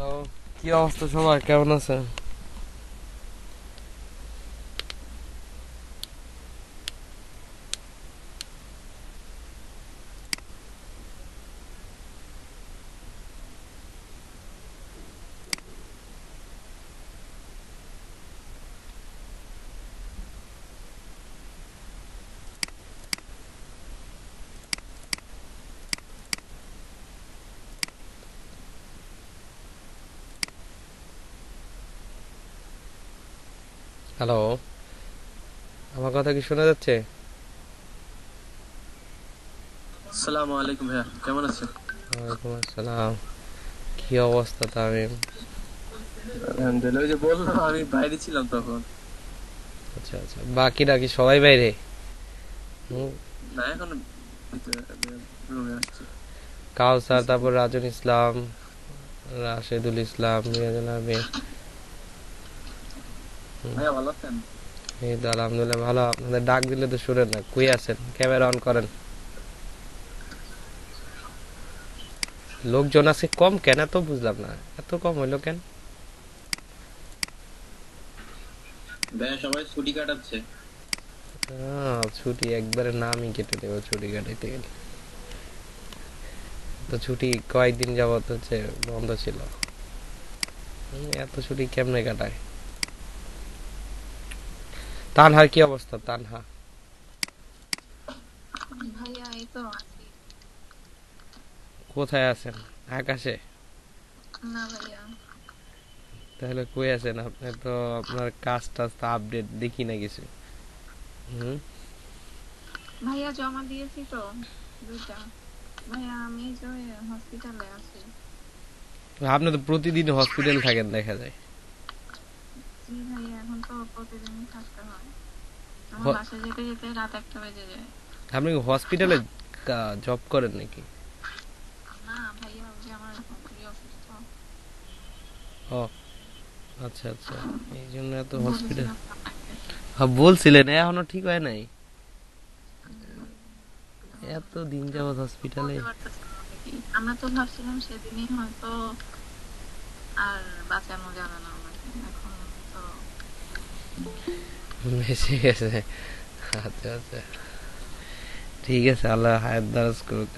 Hello, কি অবস্থা সবার, কেমন আছেন? হ্যালো, আমার কথা কি শোনা যাচ্ছে? আসসালামু আলাইকুম ভাইয়া, কেমন আছেন? ওয়ালাইকুম আসসালাম। কি অবস্থা তামিম? আলহামদুলিল্লাহ। ওই যে বললাম আমি বাইরে ছিলাম তখন। আচ্ছা আচ্ছা, বাকিরা কি সবাই বাইরে? হুম, না, এখন ভিতরে রুমে আসছি। কাউসার, তারপর রাজন ইসলাম, রাশেদুল ইসলাম, মিরাজুল আমিন। হুম, ভাইয়া ভালো আছেন? এই তো আলহামদুলিল্লাহ ভালো। আপনাদের ডাক দিলে তো শুনেন না, কই আছেন? ক্যামেরা অন করেন। লোকজন আছে কম কেন, এত বুঝলাম না, এত কম হইলো কেন? ভাইয়া সবাই ছুটি কাটাচ্ছে। ছুটি একবারে নামই কেটে দেবো ছুটি কাটাইতে গেলে। তো ছুটি কয়েকদিন যাবত হচ্ছে বন্ধ ছিল। এত ছুটি কেমনে কাটায়? তানহার কি অবস্থা, তানহা? ভাইয়া এই তো আছি। কোথায় আছেন? আকাশে? না ভাইয়া, তাহলে কই আছেন আপনি? তো আপনার কাজ টাজ তো আপডেট দেখি না কিছু। হুম। ভাইয়া জমা দিয়েছি তো দুইটা। ভাইয়া আমি যে হসপিটালে আছি। আপনি তো প্রতিদিন হসপিটাল থাকেন দেখা যায়। জি ভাইয়া, এখন তো প্রতিদিনই থাকতে হয়। আমার হ- বাসায় যেতে যেতে রাত 1টা বেজে যায়। আপনি হসপিটালে জব করেন নাকি? না ভাইয়া, ওই যে আমার খুবই অসুস্থ। ও আচ্ছা আচ্ছা, এই জন্য এত হসপিটাল। বলেছিলাম তো আপনাকে। হ্যাঁ বলছিলেন, এখনো ঠিক হয় নাই? এত দিন যাবত হসপিটালে? বলতে পারতেছি না কি। আমরা তো ভাবছিলাম সেদিনই হয়তো আর বাঁচানো যাবে না আমাকে। এখন তো বেঁচে গেছে? আচ্ছা আচ্ছা, ঠিক আছে, আল্লাহ হায়াত দারাজ করুক।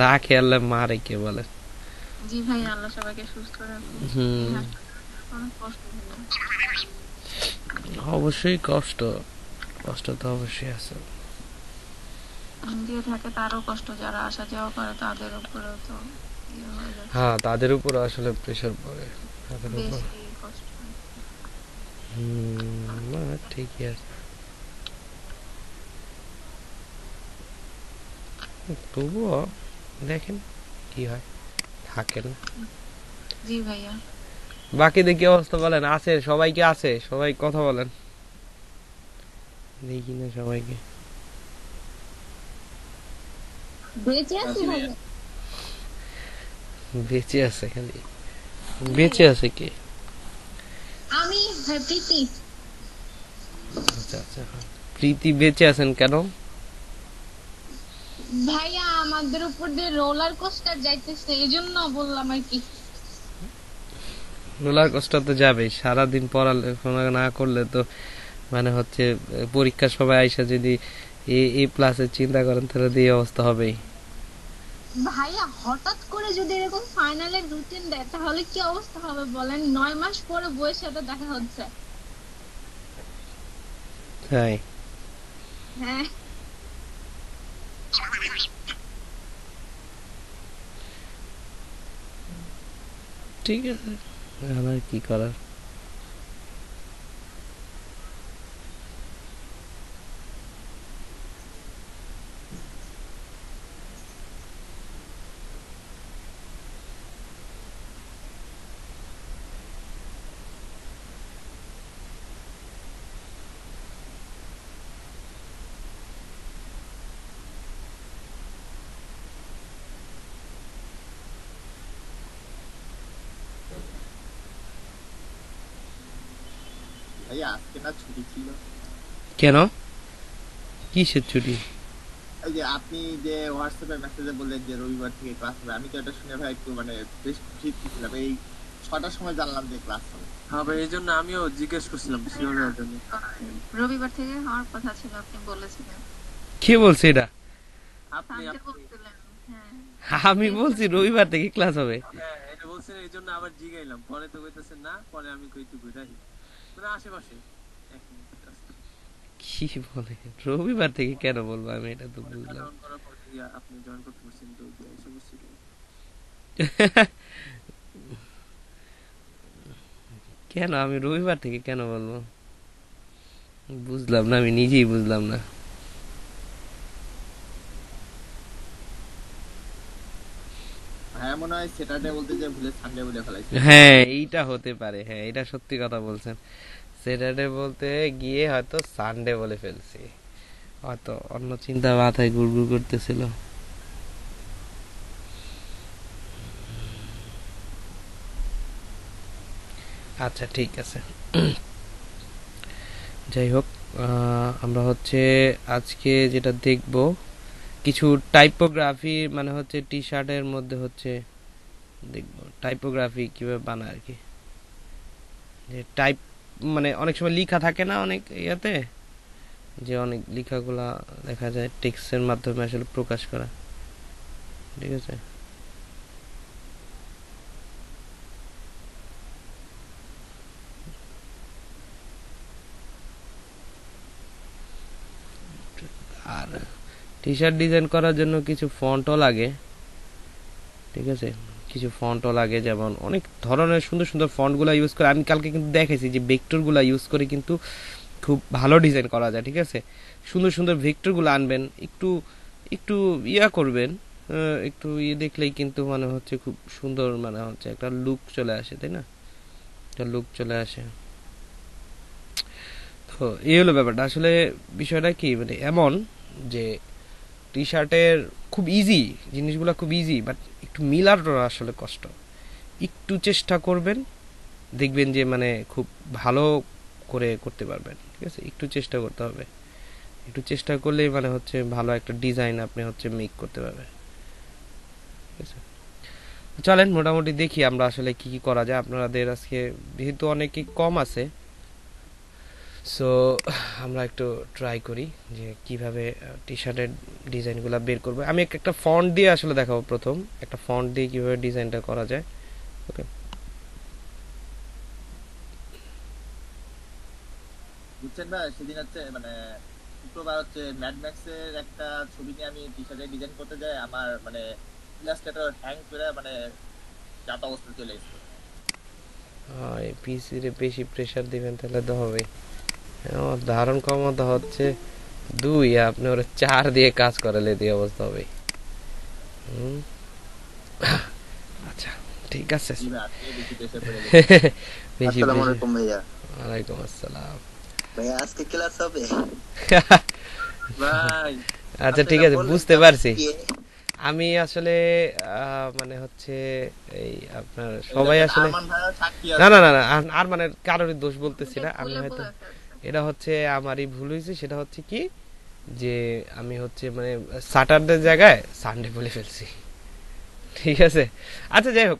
রাখে আল্লাহ, মারে কে বলে? জি ভাইয়া, আল্লাহ সবাইকে সুস্থ রাখুন। এই হুম, হাসপাতালে অনেক কষ্ট ভাইয়া। অবশ্যই কষ্ট, কষ্ট তো অবশ্যই আছে। দিয়ে থাকে তারও কষ্ট, যারা আসা যাওয়া করে তাদের উপরেও তো ইয়ে হয়ে যাচ্ছে। হ্যাঁ, তাদের উপর আসলে প্রেশার পড়ে, তাদের উপর। বেশি কষ্ট হয়। না, ঠিকই আছে। তবুও দেখেন কি হয়, থাকেন। জি ভাইয়া। বাকিদের কি অবস্থা বলেন? আছে সবাই, কি আছে সবাই, কথা বলেন, দেখি না সবাইকে। বেঁচে আছি ভাইয়া। বেঁচে আছে খালি? বেঁচে আছে কে? আমি প্রীতি। আচ্ছা আচ্ছা, প্রীতি বেঁচে আছেন কেন? ভাইয়া আমাদের উপর দিয়ে রোলার কোস্টার যাইতেছে, এই জন্য বললাম আর কি। রোলার কোস্টার তো যাবেই, সারাদিন পড়ালেখা না করলে তো মানে হচ্ছে পরীক্ষার সময় আইসা যদি এ প্লাসের চিন্তা করেন তাহলে দিয়ে অবস্থা হবেই। ভাইয়া হঠাৎ করে যদি এরকম ফাইনালের রুটিন দেয় তাহলে কি অবস্থা হবে বলেন? 9 মাস পরে বইয়ের সাথে দেখা হচ্ছে। তাই? হ্যাঁ। ঠিক আছে, আর কি করার। ভাইয়া আজকে না ছুটি ছিল? কেন, কিসের ছুটি? এই যে আপনি যে হোয়াটসঅ্যাপে মেসেজে বললেন যে রবিবার থেকে ক্লাস হবে, আমি তো এটা শুনে ভাই একটু মানে বেশ খুশি ছিলাম। এই 6টার সময় জানলাম যে ক্লাস হবে। হ্যাঁ ভাই, এই জন্য আমিও জিজ্ঞেস করছিলাম শিওর হওয়ার জন্য। রবিবার থেকে হওয়ার কথা ছিল, আপনি বলেছিলেন। কে বলছে এটা? আপনি সানডে আপনি- বলছিলেন। হ্যাঁ আমি বলছি রবিবার থেকে ক্লাস হবে। হ্যাঁ এটা বলছেন, এই জন্য আবার জিগাইলাম। পরে তো কইতেছেন না, পরে আমি কই একটু ঘুরাই মানে আশেপাশে 1 মিনিট রাস্তা। কি বলে রবিবার থেকে কেন বলবো, আমি এটা তো পরে বুঝলাম। ডাউন করার পর থেকে আপনি জয়েন করতে পারছেন, তো এসে বুঝছিল। কেন আমি রবিবার থেকে কেন বলবো বুঝলাম না, আমি নিজেই বুঝলাম না। হ্যাঁ মনে হয় স্যাটারডে বলতে যে ভুলে সানডে বলে ফেলাইছে। হ্যাঁ এইটা হতে পারে, হ্যাঁ এটা সত্যি কথা বলছেন। স্যাটারডে বলতে গিয়ে হয়তো সানডে বলে ফেলছি, হয়তো অন্য চিন্তা মাথায় গুড়গুড় করতেছিল। আচ্ছা ঠিক আছে, যাই হোক, আমরা হচ্ছে আজকে যেটা দেখব কিছু টাইপোগ্রাফি, মানে হচ্ছে টি শার্টের মধ্যে হচ্ছে দেখব টাইপোগ্রাফি কিভাবে বানায় আর কি। যে টাইপ মানে অনেক সময় লেখা থাকে না অনেক ইয়াতে, যে অনেক লেখাগুলা দেখা যায় টেক্সটের মাধ্যমে আসলে প্রকাশ করা, ঠিক আছে। আর টি শার্ট ডিজাইন করার জন্য কিছু ফন্টও লাগে, ঠিক আছে। কিছু ফন্টও লাগে, যেমন অনেক ধরনের সুন্দর সুন্দর ফন্টগুলো ইউজ করে। আমি কালকে কিন্তু দেখেছি যে ভেক্টরগুলো ইউজ করে কিন্তু খুব ভালো ডিজাইন করা যায়, ঠিক আছে। সুন্দর সুন্দর ভেক্টরগুলো আনবেন, একটু একটু ইয়া করবেন, একটু ইয়ে দেখলেই কিন্তু মানে হচ্ছে খুব সুন্দর, মানে হচ্ছে একটা লুক চলে আসে, তাই না? একটা লুক চলে আসে। তো এই হলো ব্যাপারটা। আসলে বিষয়টা কি মানে এমন যে টি শার্টের খুব ইজি, জিনিসগুলো খুব ইজি, বাট একটু মিলানোটা আসলে কষ্ট। একটু চেষ্টা করবেন, দেখবেন যে মানে খুব ভালো করে করতে পারবেন, ঠিক আছে। একটু চেষ্টা করতে হবে, একটু চেষ্টা করলেই মানে হচ্ছে ভালো একটা ডিজাইন আপনি হচ্ছে মেক করতে পারবেন, ঠিক আছে। চলেন মোটামুটি দেখি আমরা আসলে কি কি করা যায়। আপনাদের আজকে যেহেতু অনেকই কম আছে, সো আমরা একটু ট্রাই করি যে কিভাবে টি শার্টের ডিজাইনগুলো বের করবো। আমি একটা ফন্ট দিয়ে আসলে দেখাবো, প্রথম একটা ফন্ট দিয়ে কিভাবে ডিজাইনটা করা যায়, ওকে। বুঝছেন ভাই, সেদিন হচ্ছে মানে শুক্রবার হচ্ছে ম্যাড ম্যাক্সের একটা ছবি নিয়ে আমি টি শার্টে ডিজাইন করতে যাই, আমার মানে ইলাস্ট্রেটর হ্যাং করে মানে যাতা অবস্থা চলে এসেছে। পিসি রে বেশি প্রেসার দিবেন তাহলে তো হবে। আমার ধারণ ক্ষমতা হচ্ছে 2, আপনি ওরা 4 দিয়ে কাজ করালে দিয়ে অবস্থা হবে। আচ্ছা ঠিক আছে। জি ভাই, আজকে বেশি প্রেসার পড়ে গেছে। বেশি আসসালামু বেশি। আলাইকুম ভাইয়া। ওয়ালাইকুম আসসালাম। ভাইয়া আজকে ক্লাস হবে? ভাই আচ্ছা ঠিক আছে, বললেন বুঝতে তো পারছি। কি? আমি আসলে মানে হচ্ছে এই আপনার সবাই আসলে আরমান ভাইও সাক্ষী না আছে। না না না আর মানে কারোরই দোষ বলতেছি না, আমি বলে হয়তো বলে ফেলছে। এটা হচ্ছে আমারই ভুল হয়েছে। সেটা হচ্ছে কি যে আমি হচ্ছে মানে স্যাটারডে জায়গায় সানডে বলে ফেলছি, ঠিক আছে। আচ্ছা যাই হোক,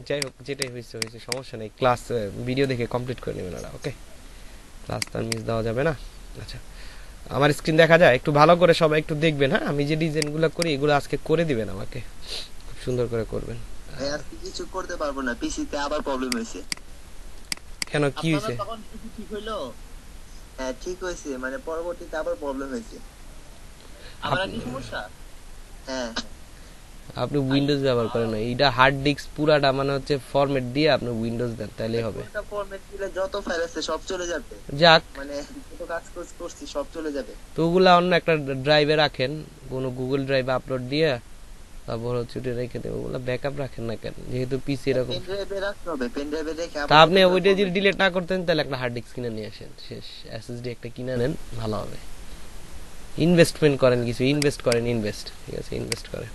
যাই হোক, যেটাই হয়েছে হয়েছে, সমস্যা নেই। ক্লাস ভিডিও দেখে কমপ্লিট করে নেবেন ওরা, ওকে। ক্লাস তো মিস দেওয়া যাবে না। আচ্ছা, আমার স্ক্রিন দেখা যায়? একটু ভালো করে সবাই একটু দেখবেন। হ্যাঁ, আমি যে ডিজাইনগুলো করি এগুলো আজকে করে দিবেন আমাকে, খুব সুন্দর করে করবেন। ভাই আজকে কিছু করতে পারবো না, পিসিতে আবার প্রবলেম হয়েছে। কেন, কি আপনারা হয়েছে? তখন কিছু ঠিক হইলো? হ্যাঁ ঠিক হয়েছে, মানে পরবর্তীতে আবার প্রবলেম হয়েছে। আবার কি সমস্যা? হ্যাঁ আপনি উইন্ডোজ ব্যবহার করেন না, এইটা হার্ড ডিস্ক পুরাটা মানে হচ্ছে ফরম্যাট দিয়ে আপনি উইন্ডোজ দেন, তাইলেই হবে। কোনটা ফরম্যাট দিলে যত ফাইল আছে সব চলে যাবে, যাক, মানে যত কাজ করছি সব চলে যাবে। তো ওগুলা অন্য একটা ড্রাইভে রাখেন, কোনো গুগল ড্রাইভে আপলোড দিয়ে, তারপর হচ্ছে ওটা রেখে দেবো। ওগুলা ব্যাকআপ রাখেন না কেন, যেহেতু পিসি এরকম। পেন ড্রাইভে রাখতে হবে, পেন ড্রাইভে রেখে তা আপনি ওইটা যদি ডিলিট না করতেন তাহলে একটা হার্ড ডিস্ক কিনে নিয়ে আসেন, শেষ। এসএসডি একটা কিনে নেন, ভালো হবে। ইনভেস্টমেন্ট করেন, কিছু ইনভেস্ট করেন, ইনভেস্ট, ঠিক আছে, ইনভেস্ট করেন।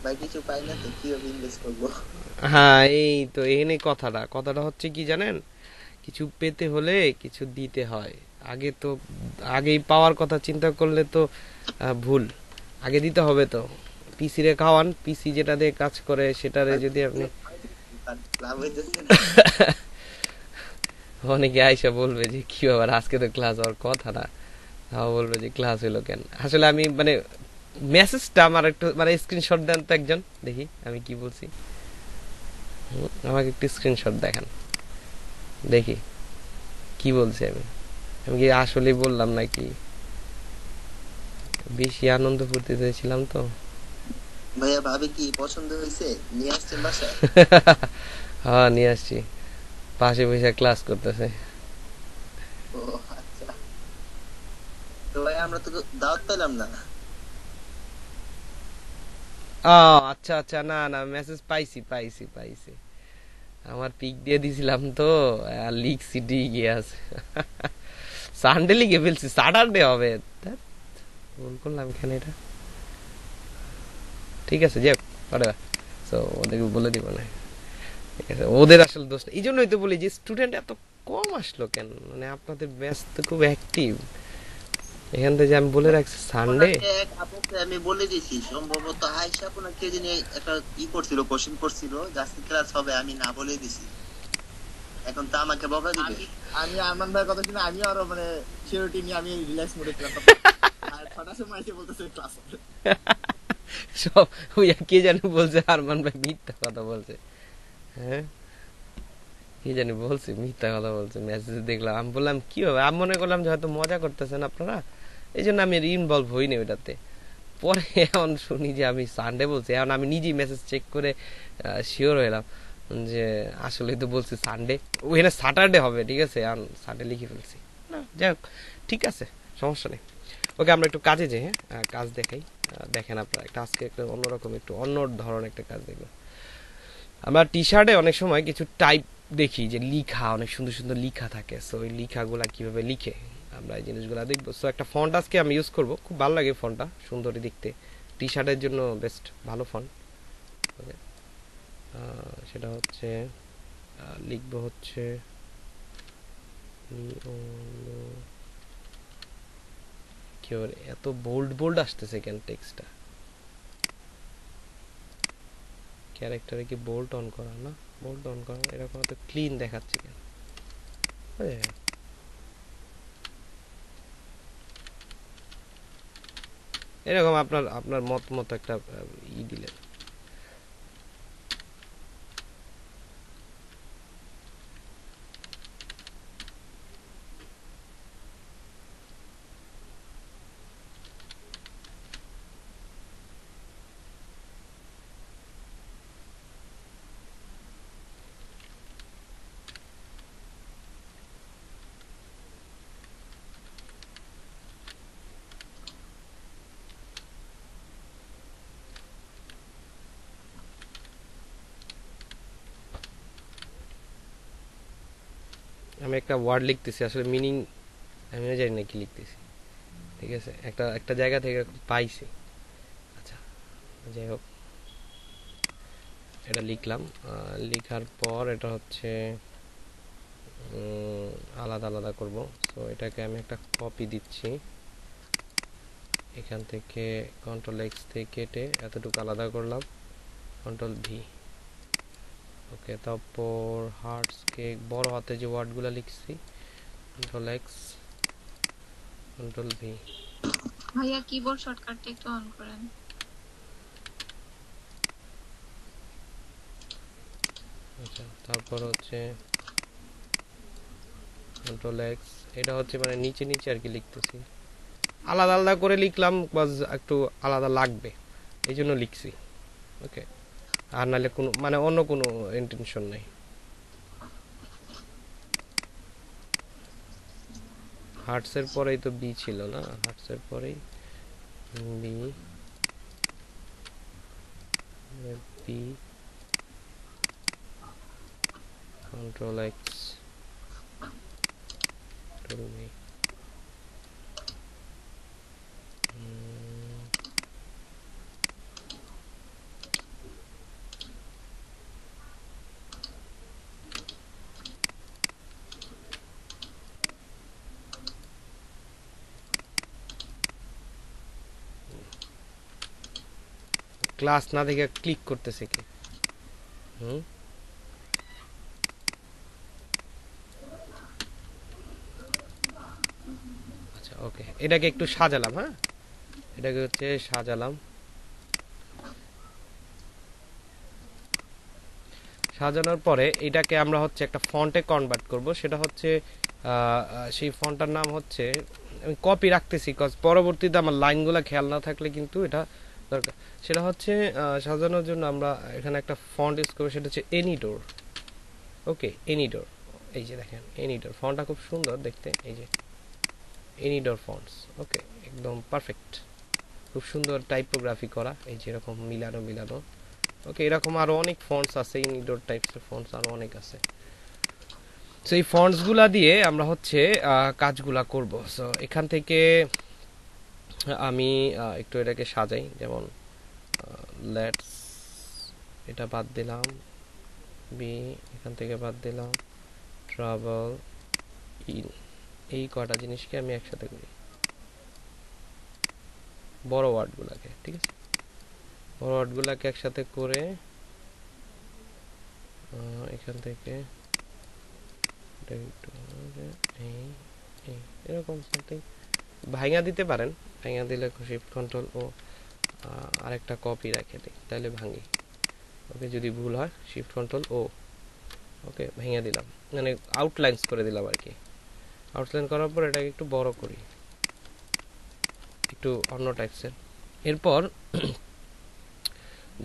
ভাই কিছু পাই না তো কিভাবে ইনভেস্ট করবো? হ্যাঁ এই তো এখানে কথাটা কথাটা হচ্ছে কি জানেন, কিছু পেতে হলে কিছু দিতে হয়। আগে তো আগেই পাওয়ার কথা চিন্তা করলে তো ভুল, আগে দিতে হবে। তো পিসি রে খাওয়ান, পিসি যেটা দিয়ে কাজ করে সেটারে যদি আপনি আর লাভ হইতেছে না। অনেকে আইসা বলবে যে কি ব্যাপার, আজকে তো ক্লাস হওয়ার কথা না, তাও বলবে যে ক্লাস হইলো কেন। আসলে আমি মানে মেসেজটা আমার একটু মানে স্ক্রিনশট দেন তো একজন, দেখি আমি কি বলছি। আমাকে একটু স্ক্রিনশট দেখান দেখি কি বলছি আমি। আমি কি আসলে বললাম নাকি বেশি আনন্দ ফুর্তিতে ছিলাম তো? ভাইয়া ভাবি কি পছন্দ হয়েছে, নিয়ে আসছেন বাসায়? হ্যাঁ নিয়ে আসছি, পাশে বসে ক্লাস করতেছে। ও আচ্ছা, তো ভাই আমরা তো দাওয়াত পেলাম না। ও আচ্ছা আচ্ছা, না না মেসেজ পাইছি পাইছি পাইছি, আমার পিক দিয়ে দিছিলাম তো, আর লিখছি ঠিকই আছে। সানডে লিখে ফেলছি, স্যাটারডে হবে। ধ্যাৎ, ভুল করলাম এখানে এটা। ঠিক আছে যাক, পরে তো ওদেরকে বলে দিব না। ঠিক আছে, ওদের আসলে দোষ না। এই জন্যই তো বলি যে স্টুডেন্ট এত কম আসলো কেন, মানে আপনাদের ব্যাচ তো খুব অ্যাক্টিভ। এখান থেকে যে আমি বলে রাখছি সানডে। ওনাকে এক আপুকে আমি বলে দিয়েছি, সম্ভবত আয়েশা কোনো কে জানি একটা করছিল, কোশ্চেন করছিল, আজকে ক্লাস হবে, আমি না বলে দিছি। এখন তো আমাকে বকা দিবে। আমি আরমান ভাইয়ের কথা শুনে আমিও আরো মানে সিউরিটি নিয়ে আমি রিল্যাক্স মোডে ছিলাম। আর 6টার সময় এসে বলতেছে ক্লাস হবে। সব ওই কে জানি বলছে আরমান ভাই মিথ্যা কথা বলছে। হ্যাঁ কি জানি বলছে, মিথ্যা কথা বলছে। মেসেজ দেখলাম, আমি বললাম কি হবে, আমি মনে করলাম যে হয়তো মজা করতেছেন আপনারা, এই জন্য আমি ইনভলভ হইনি ওইটাতে। পরে এখন শুনি যে আমি সানডে বলছি, এখন আমি নিজেই মেসেজ চেক করে শিওর হইলাম যে আসলে তো বলছি সানডে, ওখানে স্যাটারডে হবে। ঠিক আছে, এখন সানডে লিখে ফেলছি। না যাই হোক, ঠিক আছে, সমস্যা নেই। ওকে আমরা একটু কাজে যাই। হ্যাঁ কাজ দেখাই। দেখেন আপনারা একটা আজকে একটা অন্যরকম একটু অন্য ধরনের একটা কাজ দেখবো। আমরা টি শার্টে অনেক সময় কিছু টাইপ দেখি যে লিখা, অনেক সুন্দর সুন্দর লিখা থাকে। সো ওই লিখাগুলা কিভাবে লিখে আমরা এই জিনিসগুলো দেখবো। সো একটা ফন্ট আজকে আমি ইউজ করব, খুব ভালো লাগে ফন্টটা, সুন্দরই দেখতে। টি শার্টের জন্য বেস্ট ভালো ফন্ট। ওকে, সেটা হচ্ছে লিখবো হচ্ছে কি বলে, এত বোল্ড বোল্ড আসতেছে কেন টেক্সটটা? ক্যারেক্টারে কি বোল্ড অন করা? না, বোল্ড অন করা, এরকম এত ক্লিন দেখাচ্ছে কেন? এরকম আপনার আপনার মত মতো একটা দিলেন। আমি একটা ওয়ার্ড লিখতেছি, আসলে মিনিং আমিও জানি না কি লিখতেছি। ঠিক আছে, একটা একটা জায়গা থেকে পাইছি। আচ্ছা যাই হোক, এটা লিখলাম। লিখার পর এটা হচ্ছে আলাদা আলাদা করব। সো এটাকে আমি একটা কপি দিচ্ছি, এখান থেকে কন্ট্রোল এক্স থেকে কেটে এতটুকু আলাদা করলাম, কন্ট্রোল ভি। ওকে, তারপর হার্টসকে বড় হাতে যে ওয়ার্ডগুলো লিখছি, কন্ট্রোল এক্স, কন্ট্রোল ভি। ভাইয়া কিবোর্ড শর্টকাটটা একটু অন করেন। আচ্ছা, তারপর হচ্ছে কন্ট্রোল এক্স, এটা হচ্ছে মানে নিচে নিচে আর কি লিখতেছি, আলাদা আলাদা করে লিখলাম, বাস একটু আলাদা লাগবে এই জন্য লিখছি। ওকে, আর নাহলে কোনো মানে অন্য কোনো ইন্টেনশন নেই। হার্টসের পরেই তো বি ছিল না, হার্টসের পরেই B, B control X, control B. Class না দেখে ক্লিক করতেছে কি? হুম, ওকে, এটাকে একটু সাজালাম। হ্যাঁ, এটাকে হচ্ছে সাজালাম। সাজানোর পরে এটাকে আমরা হচ্ছে একটা ফন্টে কনভার্ট করব। সেটা হচ্ছে সেই ফন্টটার নাম হচ্ছে, আমি কপি রাখতেছি কজ পরবর্তীতে আমার লাইনগুলো খেয়াল না থাকলে কিন্তু এটা দরকার। সেটা হচ্ছে সাজানোর জন্য আমরা এখানে একটা ফন্ট ইউজ করবো, সেটা হচ্ছে এনিডোর। ওকে, এনিডোর। এই যে দেখেন এনিডোর ফন্টটা খুব সুন্দর দেখতে, এই যে এনিডোর ফন্টস। ওকে, একদম পারফেক্ট, খুব সুন্দর টাইপোগ্রাফি করা, এই যে এরকম মিলানো মিলানো। ওকে, এরকম আরো অনেক ফন্টস আছে, ইনডোর টাইপসের ফন্টস আরো অনেক আছে। সো এই ফন্টসগুলা দিয়ে আমরা হচ্ছে কাজগুলা করব। সো এখান থেকে আমি একটু এটাকে সাজাই, যেমন লেটস, এটা বাদ দিলাম, বি এখান থেকে বাদ দিলাম, ট্রাভেল ইন, এই কয়টা জিনিসকে আমি একসাথে করি, বড় ওয়ার্ডগুলাকে। ঠিক আছে, বড় ওয়ার্ডগুলাকে একসাথে করে এখান থেকে এরকম সামথিং ভাঙা দিতে পারেন। ভাঙা দিলে শিফট কন্ট্রোল ও আরেকটা কপি রেখে দিই, তাহলে ভাঙি। ওকে, যদি ভুল হয় শিফট কন্ট্রোল ও, ওকে ভেঙে দিলাম, মানে আউটলাইন্স করে দিলাম আর কি। আউটলাইন করার পর এটাকে একটু বড় করি, একটু অন্য টাইপসের। এরপর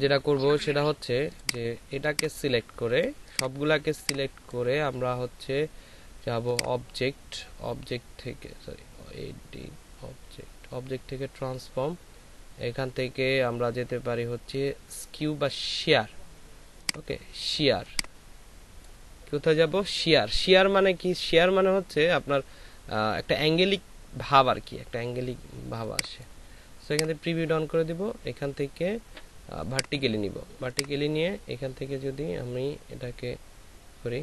যেটা করব সেটা হচ্ছে যে এটাকে সিলেক্ট করে, সবগুলাকে সিলেক্ট করে আমরা হচ্ছে যাব অবজেক্ট, অবজেক্ট থেকে সরি এডিট, অবজেক্ট থেকে ট্রান্সফর্ম, এখান থেকে আমরা যেতে পারি হচ্ছে স্কিউ বা শেয়ার। ওকে, শেয়ার, কোথায় যাব, শেয়ার। শেয়ার মানে কি, শেয়ার মানে হচ্ছে আপনার একটা অ্যাঙ্গেলিক ভাব আর কি, একটা অ্যাঙ্গেলিক ভাব আসে। সো এখান থেকে প্রিভিউ ডাউন করে দিব, এখান থেকে ভার্টিক্যালি নিব, ভার্টিক্যালি নিয়ে এখান থেকে যদি আমি এটাকে করি,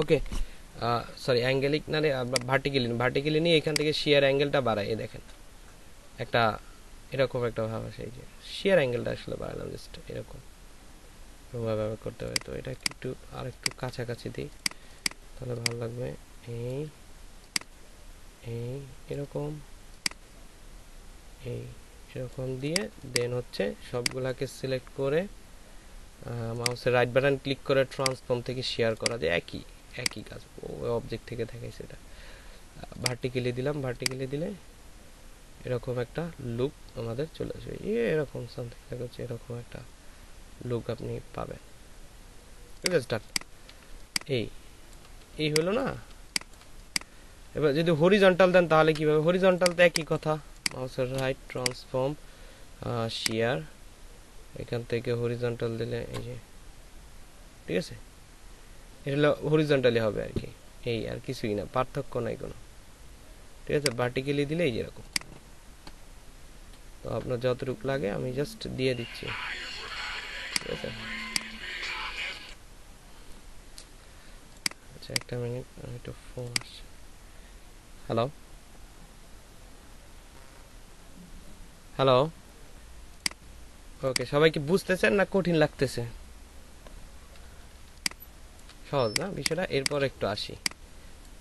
ওকে সরি অ্যাঙ্গেলিক না রে, ভার্টিক্যালি নিয়ে এখান থেকে শেয়ার অ্যাঙ্গেলটা বাড়াই, দেখেন একটা এরকম একটা ভাব আসে। এই যে শেয়ার অ্যাঙ্গেলটা আসলে বাড়ালাম, জাস্ট এরকম ভাবে করতে হবে। তো এটা একটু আর একটু কাছাকাছি দিই, তাহলে ভালো লাগবে। এই এই এরকম, এই এরকম দিয়ে দেন হচ্ছে সবগুলাকে সিলেক্ট করে মাউসের রাইট বাটন ক্লিক করে ট্রান্সফর্ম থেকে শেয়ার করা যায়, একই কাজ, অবজেক্ট থেকে দেখাইছে। এটা ভার্টিক্যালি দিলাম, ভার্টিক্যালি দিলে এরকম একটা লুক আমাদের চলে আসবে, এরকম সামথিং হচ্ছে, এরকম একটা লুক আপনি পাবেন। ঠিক আছে, স্টার্ট। এই হলো না। এবার যদি হরিজন্টাল দেন তাহলে কিভাবে, হরিজন্টাল তো একই কথা, মাউসের রাইট ট্রান্সফর্ম শেয়ার, এখান থেকে হরিজন্টাল দিলে এই যে, ঠিক আছে, এটা হলো হরিজন্টালি হবে আর কি, এই আর কিছুই না, পার্থক্য নাই কোনো। ঠিক আছে, ভার্টিক্যালি দিলে এই যেরকম। তো আপনার যতটুকু লাগে আমি জাস্ট দিয়ে দিচ্ছি। ঠিক আছে, আচ্ছা একটা মিনিট, আমি একটু ফোন আসছে। হ্যালো হ্যালো, ওকে, সবাই কি বুঝতেছেন না কঠিন লাগতেছে? সহজ না বিষয়টা। এরপর একটু আসি,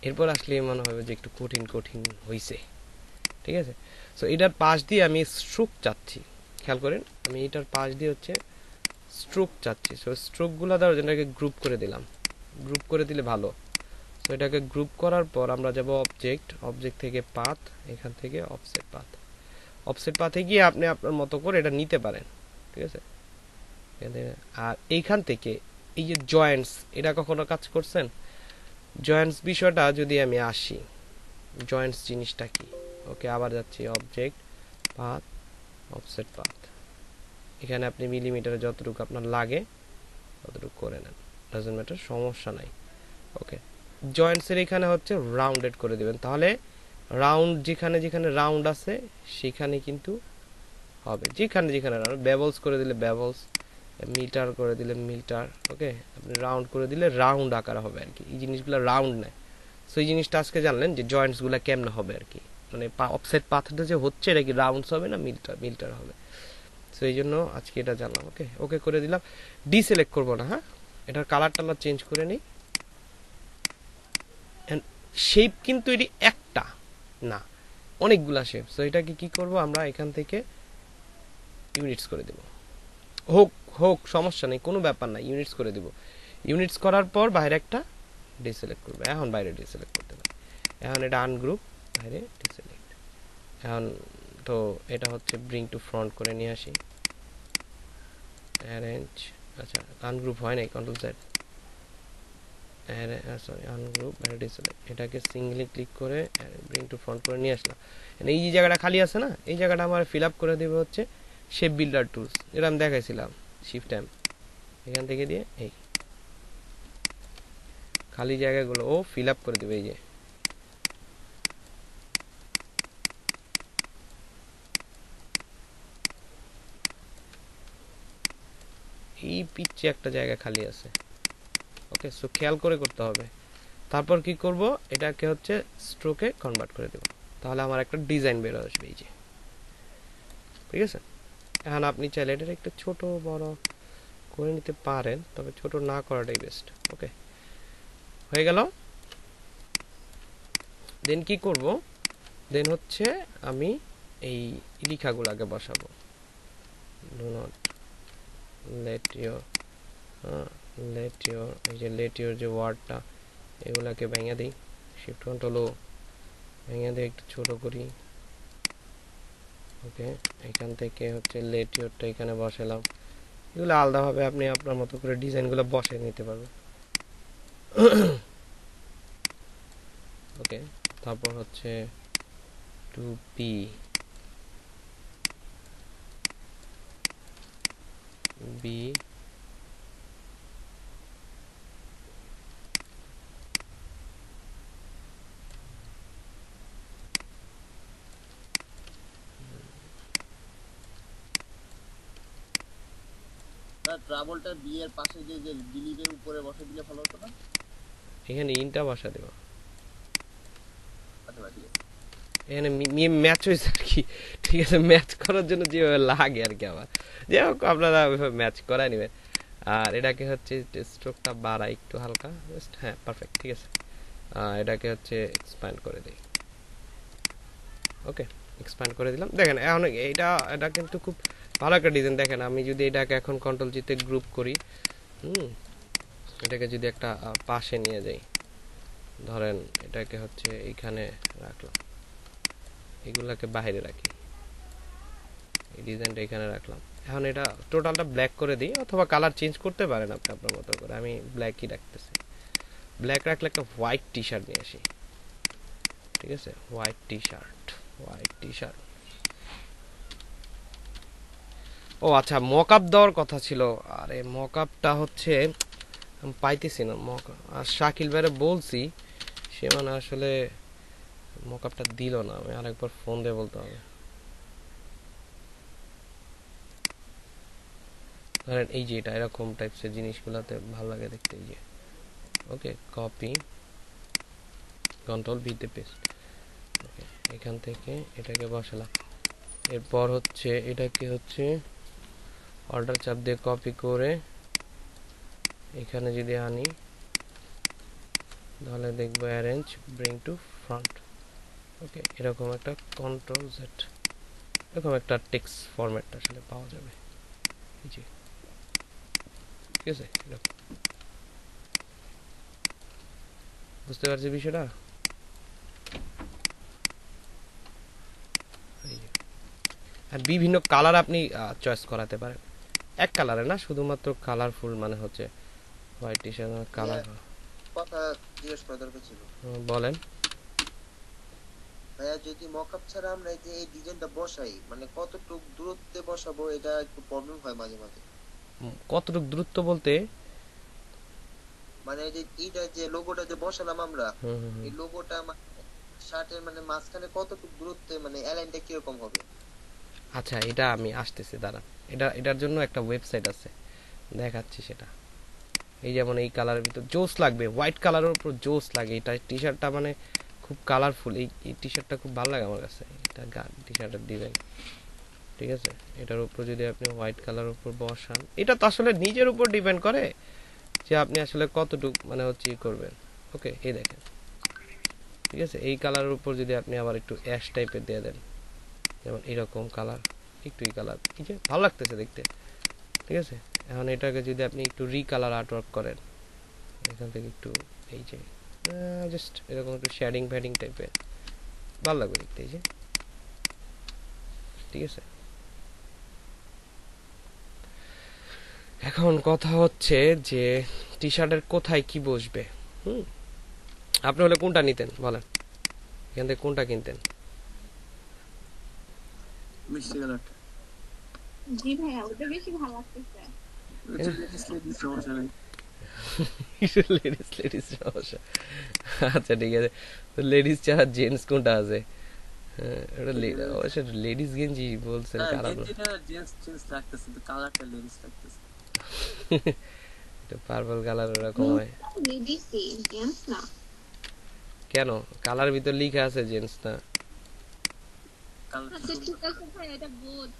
এরপর আসলে মনে হবে যে একটু কঠিন কঠিন হইছে। ঠিক আছে, সো এটার পাশ দিয়ে আমি স্ট্রোক চাচ্ছি, খেয়াল করেন, আমি এটার পাশ দিয়ে হচ্ছে স্ট্রোক চাচ্ছি। সো স্ট্রোকগুলো দেওয়ার জন্য এটাকে গ্রুপ করে দিলাম, গ্রুপ করে দিলে ভালো। সো এটাকে গ্রুপ করার পর আমরা যাব অবজেক্ট, অবজেক্ট থেকে পাথ, এখান থেকে অফসেট পাথ, অফসেট পাথে গিয়ে আপনি আপনার মতো করে এটা নিতে পারেন। ঠিক আছে, আর এইখান থেকে এই যে জয়েন্টস, এটা কখনো কাজ করছেন? জয়েন্টস বিষয়টা যদি আমি আসি, জয়েন্টস জিনিসটা কি, ওকে আবার যাচ্ছি অবজেক্ট পাথ, অফসেট পাথ, এখানে আপনি মিলিমিটারে যতটুকু আপনার লাগে ততটুকু করে নেন, ডাজন্ট ম্যাটার, সমস্যা নাই। ওকে, জয়েন্টসের এখানে হচ্ছে রাউন্ডেড করে দিবেন, তাহলে রাউন্ড যেখানে যেখানে রাউন্ড আছে সেখানে কিন্তু হবে, যেখানে যেখানে রাউন্ড, বেবলস করে দিলে বেবলস, মিটার করে দিলে মিটার, ওকে আপনি রাউন্ড করে দিলে রাউন্ড আকার হবে আর কি, এই জিনিসগুলো রাউন্ড নেয়। সো এই জিনিসটা আজকে জানলেন যে জয়েন্টসগুলো কেমনে হবে আর কি। মানে অফসেট পাথটা যে হচ্ছে এটা কি রাউন্ডস হবে না মিলটার হবে। সো এই জন্য আজকে এটা জানলাম। ওকে ওকে করে দিলাম, ডিসিলেক্ট করবো না। হ্যাঁ, এটার কালারটা আমরা চেঞ্জ করে নিই। শেপ কিন্তু এটি একটা না, অনেকগুলা শেপ। সো এটাকে কি করব আমরা এখান থেকে ইউনিটস করে দেব। হোক হোক সমস্যা নেই, কোনো ব্যাপার না, ইউনিটস করে দেব। ইউনিটস করার পর বাইরে একটা ডিসিলেক্ট করবো। এখন বাইরে ডিসিলেক্ট করতে পারি। এখন এটা আনগ্রুপ, বাইরে ডিসিলেক্ট। এখন তো এটা হচ্ছে ব্রিং টু ফ্রন্ট করে নিয়ে আসি, অ্যারেঞ্জ। আচ্ছা আনগ্রুপ হয় নাই, কন্ট্রোল জেড, সরি আনগ্রুপ, বাইরে ডিসিলেক্ট। এটাকে সিঙ্গলি ক্লিক করে ব্রিং টু ফ্রন্ট করে নিয়ে আসলাম। এই যে জায়গাটা খালি আছে না, এই জায়গাটা আমার ফিল আপ করে দেবে হচ্ছে শেপ বিল্ডার টুলস, এটা আমি দেখাইছিলাম। শিফট এম, এখান থেকে দিয়ে এই খালি জায়গাগুলো ও ফিল আপ করে দেবে। এই যে এই পিচ্ছে একটা জায়গা খালি আছে। ওকে, সো খেয়াল করে করতে হবে। তারপর কি করব, এটাকে হচ্ছে স্ট্রোকে কনভার্ট করে দেব, তাহলে আমার একটা ডিজাইন বের আসবে। এই যে ঠিক আছে। এখন আপনি চাইলে এটা একটু ছোট বড় করে নিতে পারেন, তবে ছোট না করাটাই বেস্ট। ওকে, হয়ে গেল। দেন কি করব, দেন হচ্ছে আমি এই লেখাগুলোকে বসাবো। ডু নট লেট ইউর এই যে লেট ইউর যে ওয়ার্ডটা, এগুলাকে ভেঙে দিই, শিফট কন্ট্রোল ও ভেঙে দিয়ে একটু ছোট করি। ওকে, এখান থেকে হচ্ছে লেট ইউরটা এখানে বসালাম। এগুলো আলাদাভাবে আপনি আপনার মতো করে ডিজাইনগুলো বসে নিতে পারবেন। ওকে, তারপর হচ্ছে টু পি বি ট্রাবলটা বি এর পাশে যে যে ডিলিটের উপরে বসে দিলে ভালো হতো না? এখানে ইনটা বসা দেব। আচ্ছা ঠিক আছে, এখানে ম্যাচ হয়েছে আর কি। ঠিক আছে, ম্যাচ করার জন্য যেভাবে লাগে আর কি। আমার যাই হোক, আপনারা ওইভাবে ম্যাচ করাই নেবেন। আর এটাকে হচ্ছে স্ট্রোকটা বাড়াই একটু হালকা, জাস্ট। হ্যাঁ পারফেক্ট, ঠিক আছে। এটাকে হচ্ছে এক্সপ্যান্ড করে দিই। ওকে, এক্সপ্যান্ড করে দিলাম। দেখেন এখন এটা কিন্তু খুব ভালো একটা ডিজাইন। দেখেন আমি যদি এটাকে এখন কন্ট্রোল জিতে গ্রুপ করি, এটাকে যদি একটা পাশে নিয়ে যাই, ধরেন এটাকে হচ্ছে এইখানে রাখলাম, এগুলাকে বাইরে রাখি, এই ডিজাইনটা এখানে রাখলাম। এখন এটা টোটালটা ব্ল্যাক করে দিই, অথবা কালার চেঞ্জ করতে পারেন আপনি আপনার মতো করে। আমি ব্ল্যাকই রাখতেছি। ব্ল্যাক রাখলে একটা হোয়াইট টি শার্ট নিয়ে আসি। ঠিক আছে, হোয়াইট টি শার্ট। ও আচ্ছা, মক আপ দেওয়ার কথা ছিল। আরে মক আপটা হচ্ছে আমি পাইতেছি না। আর শাকিল ভাইরে বলছি, সে মানে আসলে মক আপটা দিল না। আমি আরেকবার ফোন দিয়ে বলতে হবে। ধরেন এই যে এটা এরকম টাইপসের জিনিসগুলোতে ভালো লাগে দেখতে। এই যে ওকে, কপি, কন্ট্রোল ভিতে পেস্ট। ওকে, এখান থেকে এটাকে বসালাম। এরপর হচ্ছে এটাকে হচ্ছে অর্ডার চাপ দিয়ে কপি করে এখানে যদি আনি, তাহলে দেখবো অ্যারেঞ্জ, ব্রিং টু ফ্রন্ট। ওকে, এরকম একটা কন্ট্রোল জেড, এরকম একটা টেক্সট ফরম্যাট আসলে পাওয়া যাবে। এই যে ঠিক আছে, বুঝতে পারছি বিষয়টা। আর বিভিন্ন কালার আপনি চয়েস করাতে পারেন, এক কালারে না, শুধুমাত্র কালারফুল, মানে হচ্ছে হোয়াইট টি শার্ট কালার। কথা জিজ্ঞেস করা দরকার ছিল। বলেন ভাইয়া, যদি মকআপ ছাড়া আমরা এই যে এই ডিজাইনটা বসাই, মানে কতটুক দূরত্বে বসাবো, এটা একটু প্রবলেম হয় মাঝে মাঝে। কতটুকু দূরত্ব বলতে, মানে যে এইটা যে লোগোটা যে বসালাম আমরা, এই লোগোটা শার্টের মানে মাঝখানে কতটুক দূরত্বে, মানে অ্যালাইনটা কিরকম হবে? আচ্ছা এটা আমি আসতেছি, দাঁড়ান। এটার জন্য একটা ওয়েবসাইট আছে, দেখাচ্ছি সেটা। এই যেমন এই কালারের ভিতর জোস লাগবে, হোয়াইট কালারের উপর জোস লাগে। এটা টি শার্টটা মানে খুব কালারফুল, এই টি শার্টটা খুব ভালো লাগে আমার কাছে, এটা টি শার্টের ডিজাইন। ঠিক আছে, এটার উপর যদি আপনি হোয়াইট কালার উপর বসান, এটা তো আসলে নিজের উপর ডিপেন্ড করে যে আপনি আসলে কতটুকু মানে হচ্ছে ই করবেন। ওকে, এই দেখেন, ঠিক আছে, এই কালারের উপর যদি আপনি আবার একটু অ্যাশ টাইপের দিয়ে দেন, যেমন এরকম কালার, একটু এই কালার, ঠিক আছে, ভালো লাগতেছে দেখতে। ঠিক আছে, এখন এটাকে যদি আপনি একটু রিকালার আর্টওয়ার্ক করেন, এখান থেকে একটু এই যে জাস্ট এরকম একটু শেডিং ফ্যাডিং টাইপের, ভালো লাগবে দেখতে, এই যে। ঠিক আছে, এখন কথা হচ্ছে যে টি শার্টের কোথায় কি বসবে। আপনি হলে কোনটা নিতেন বলেন, এখান থেকে কোনটা কিনতেন? মিষ্টি কালারটা। জি ভাইয়া, ওটা বেশি ভালো লাগতেছে। সমস্যা নেই। লেডিস লেডিস সমস্যা, আচ্ছা ঠিক আছে, লেডিস ছাড়া জেন্টস কোনটা আছে? অবশ্য লেডিস গেঞ্জি বলছেন, কারণ গেঞ্জিটা জেন্টস জেন্টস লাগতেছে, তো কালারটা লেডিস লাগতেছে। এটা পার্পল কালার ওরকম হয় লেডিসই, জেন্টস না। কেন? কালার ভিতর লেখা আছে জেন্টস না। কালারটা আচ্ছা ঠিক আছে ভাই, এটা বোধ।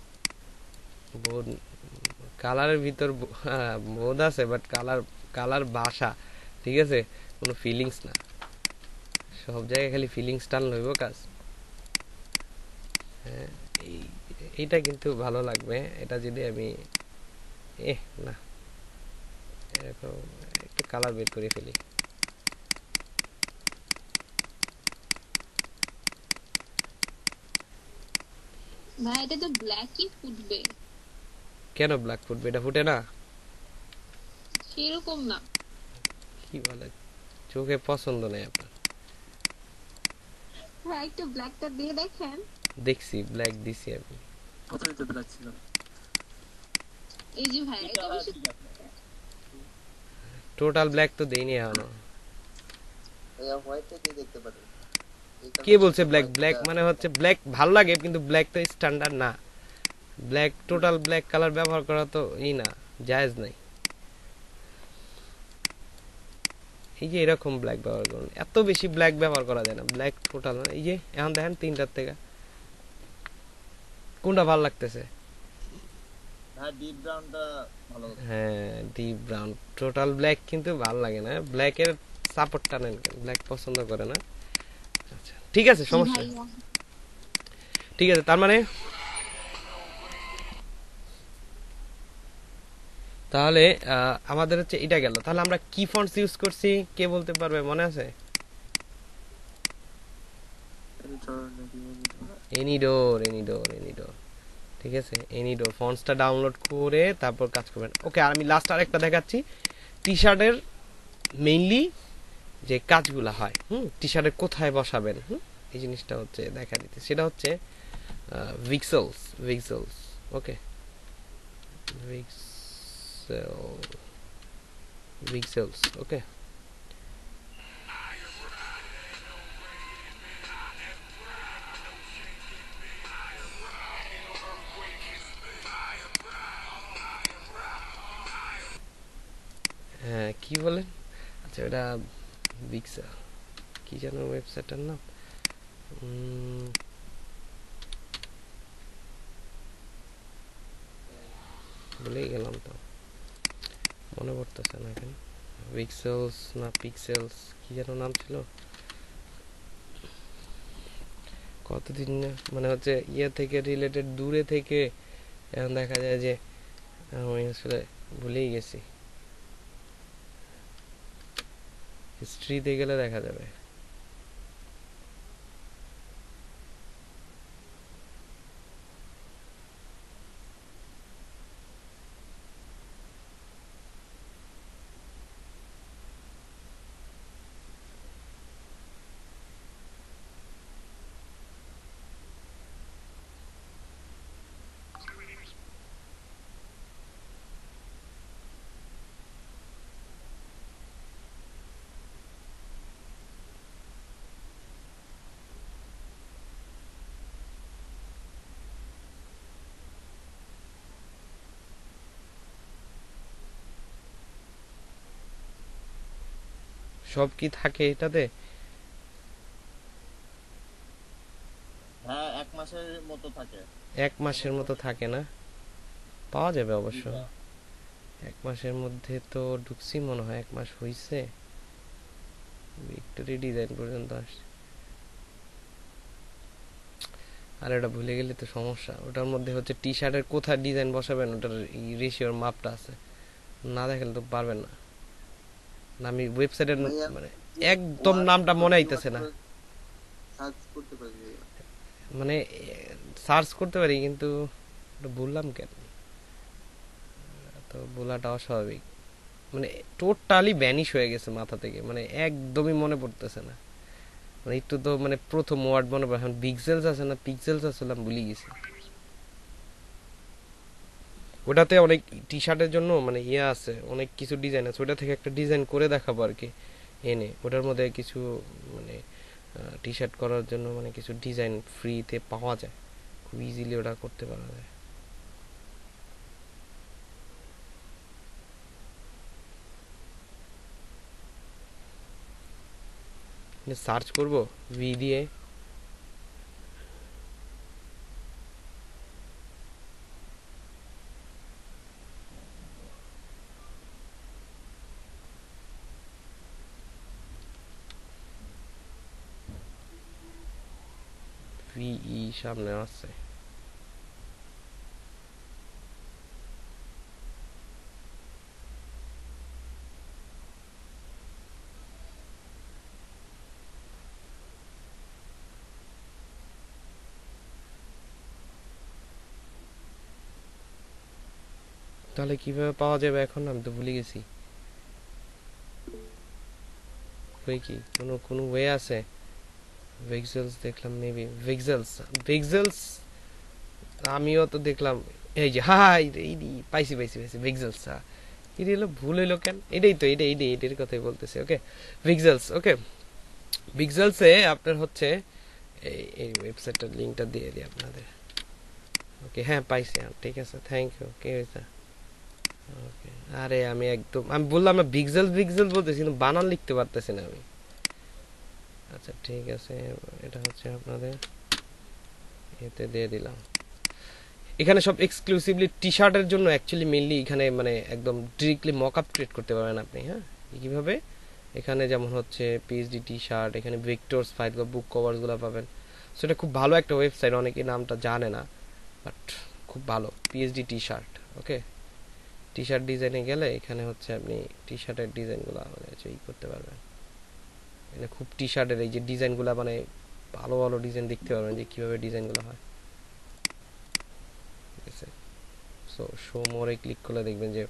বোধ, কালারের ভিতর বোধ আছে, বাট কালার কালার ভাষা, ঠিক আছে, কোনো ফিলিংস না। সব জায়গায় খালি ফিলিংস টান লইব কাজ। হ্যাঁ, এইটা কিন্তু ভালো লাগবে, এটা যদি আমি না এরকম একটু কালার বের করে ফেলি। ভাই এটা তো ব্ল্যাকই ফুটবে। কেন ব্ল্যাক ফুটবে? এটা ফুটে না। সেরকম না। কি বলে, চোখে পছন্দ নেই আপনার? ভাই একটু ব্ল্যাকটা দিয়ে দেখেন। দেখছি, ব্ল্যাক দিছি আমি। প্রথমে তো ব্ল্যাক ছিল। এই যে ভাই, এটা বেশি টোটাল ব্ল্যাক তো দেইনি এখনো। হোয়াইটটা কি দেখতে পারেন? কে বলছে ব্ল্যাক? ব্ল্যাক মানে হচ্ছে ব্ল্যাক ভালো লাগে, কিন্তু ব্ল্যাক তো স্ট্যান্ডার্ড না। ব্ল্যাক, টোটাল ব্ল্যাক কালার ব্যবহার করা তো না, জায়েজ নাই। এই যে এরকম ব্ল্যাক ব্যবহার করুন, এত বেশি ব্ল্যাক ব্যবহার করা যায় না। ব্ল্যাক টোটাল, এই যে এখন দেখেন তিনটার থেকে কোনটা ভালো লাগতেছে? হ্যাঁ, ডিপ ব্রাউনটা ভালো হতো। হ্যাঁ, ডিপ ব্রাউন। টোটাল ব্ল্যাক কিন্তু ভালো লাগে না, ব্ল্যাকের সাপোর্টটা নেন কেন? ব্ল্যাক পছন্দ করে না। আচ্ছা ঠিক আছে, সমস্যা নেই। ভাইয়া। ঠিক আছে, তার মানে তাহলে আমাদের হচ্ছে এটা গেল। তাহলে আমরা কি ফন্টস ইউজ করছি কে বলতে পারবে, মনে আছে? এনিডোর, এনিডোর, এনিডোর। ঠিক আছে, এনিডোর ফন্টসটা ডাউনলোড করে তারপর কাজ করবেন। ওকে, আর আমি লাস্ট আরেকটা দেখাচ্ছি টি শার্টের মেইনলি যে কাজগুলা হয়, টি শার্টের কোথায় বসাবেন, এই জিনিসটা হচ্ছে দেখা দিতে, সেটা হচ্ছে ভিক্সেলস, ভিক্সেলস। ওকে, ভিক্সেলস। ওকে, হ্যাঁ কি বলেন? আচ্ছা, এটা ভিক্সেল, কি যেন ওয়েবসাইটটার নাম, ভুলেই গেলাম তো, মনে পড়তেছে না এখন। ভিক্সেলস না পিক্সেলস, কি যেন নাম ছিল, কতদিন মানে হচ্ছে ইয়ে থেকে রিলেটেড, দূরে থেকে এখন দেখা যায় যে আমি আসলে ভুলেই গেছি। হিস্ট্রিতে গেলে দেখা যাবে। সব কি থাকে এটাতে? মাসের মতো থাকে। 1 মাসের মতো থাকে না? পাওয়া যাবে অবশ্য। 1 মাসের মধ্যে তো ঢুকছি মনে হয়, 1 মাস হইছে, ভিক্টোরি ডিজাইন পর্যন্ত আসছে। আর এটা ভুলে গেলে তো সমস্যা। ওটার মধ্যে হচ্ছে টি শার্টের কোথায় ডিজাইন বসাবেন ওটার রেশিওর মাপটা আছে, না দেখালে তো পারবেন না। না আমি ওয়েবসাইটের ভাইয়া, মানে একদম নামটা মনে আইতেছে না, সার্চ করতে পারি ভাইয়া। মানে সার্চ করতে পারি কিন্তু ওটা বললাম কেন, তো বলাটা অস্বাভাবিক। মানে টোটালি ভ্যানিশ হয়ে গেছে মাথা থেকে, মানে একদমই মনে পড়তেছে না। মানে একটু তো মানে প্রথম ওয়ার্ড মনে পড়ে, এখন পিক্সেলস আছে না পিক্সেলস আসলাম ভুলে গেছি। ওটাতে অনেক টি শার্টের জন্য মানে ইয়ে আছে, অনেক কিছু ডিজাইন আছে, ওটা থেকে একটা ডিজাইন করে দেখাবো আর কি এনে। ওটার মধ্যে কিছু মানে টি শার্ট করার জন্য মানে কিছু ডিজাইন ফ্রিতে পাওয়া যায়, খুব ইজিলি ওটা করতে পারা যায়। সার্চ করব ভি দিয়ে, ভিই সামনে আছে। তাহলে কিভাবে পাওয়া যাবে এখন, আমি তো ভুলে গেছি। কই কি কোনো কোনো ওয়ে আছে? পিক্সেলস দেখলাম, মেবি পিক্সেলস, পিক্সেলস আমিও তো দেখলাম। এই যে হাই এই পাইছি পাইছি পাইছি পিক্সেলস। এটা হলো ভুল হইলো কেন? এটাই তো, এটার কথাই বলতেছি। ওকে পিক্সেলস, ওকে পিক্সেলসে আপনার হচ্ছে এই ওয়েবসাইটটার লিঙ্কটা দিয়ে দিই আপনাদের। ওকে হ্যাঁ পাইছি, ঠিক আছে, থ্যাংক ইউ। কে হয়েছে? ওকে আরে আমি একদম আমি বললাম না পিক্সেল পিক্সেল বলতেছি, কিন্তু বানান লিখতে পারতেছি না আমি। আচ্ছা ঠিক আছে, এটা হচ্ছে আপনাদের এতে দিয়ে দিলাম। এখানে সব এক্সক্লুসিভলি টি শার্টের জন্য অ্যাকচুয়ালি মেইনলি এখানে মানে একদম ডিরেক্টলি মকআপ ক্রিয়েট করতে পারবেন আপনি। হ্যাঁ কিভাবে? এখানে যেমন হচ্ছে পিএইচডি টি শার্ট, এখানে ভিক্টরস ফাইল বা বুক কভারসগুলো পাবেন। সো এটা খুব ভালো একটা ওয়েবসাইট, অনেকে নামটা জানে না বাট খুব ভালো, পিএইচডি টি শার্ট। ওকে টি শার্ট ডিজাইনে গেলে এখানে হচ্ছে আপনি টি শার্টের ডিজাইনগুলো মানে ই করতে পারবেন। এখানে খুব টি শার্টের এই যে ডিজাইনগুলো মানে ভালো ভালো ডিজাইন দেখতে পারবেন যে কীভাবে ডিজাইনগুলো হয়। ঠিক আছে, সো শো মোরে ক্লিক করলে দেখবেন যে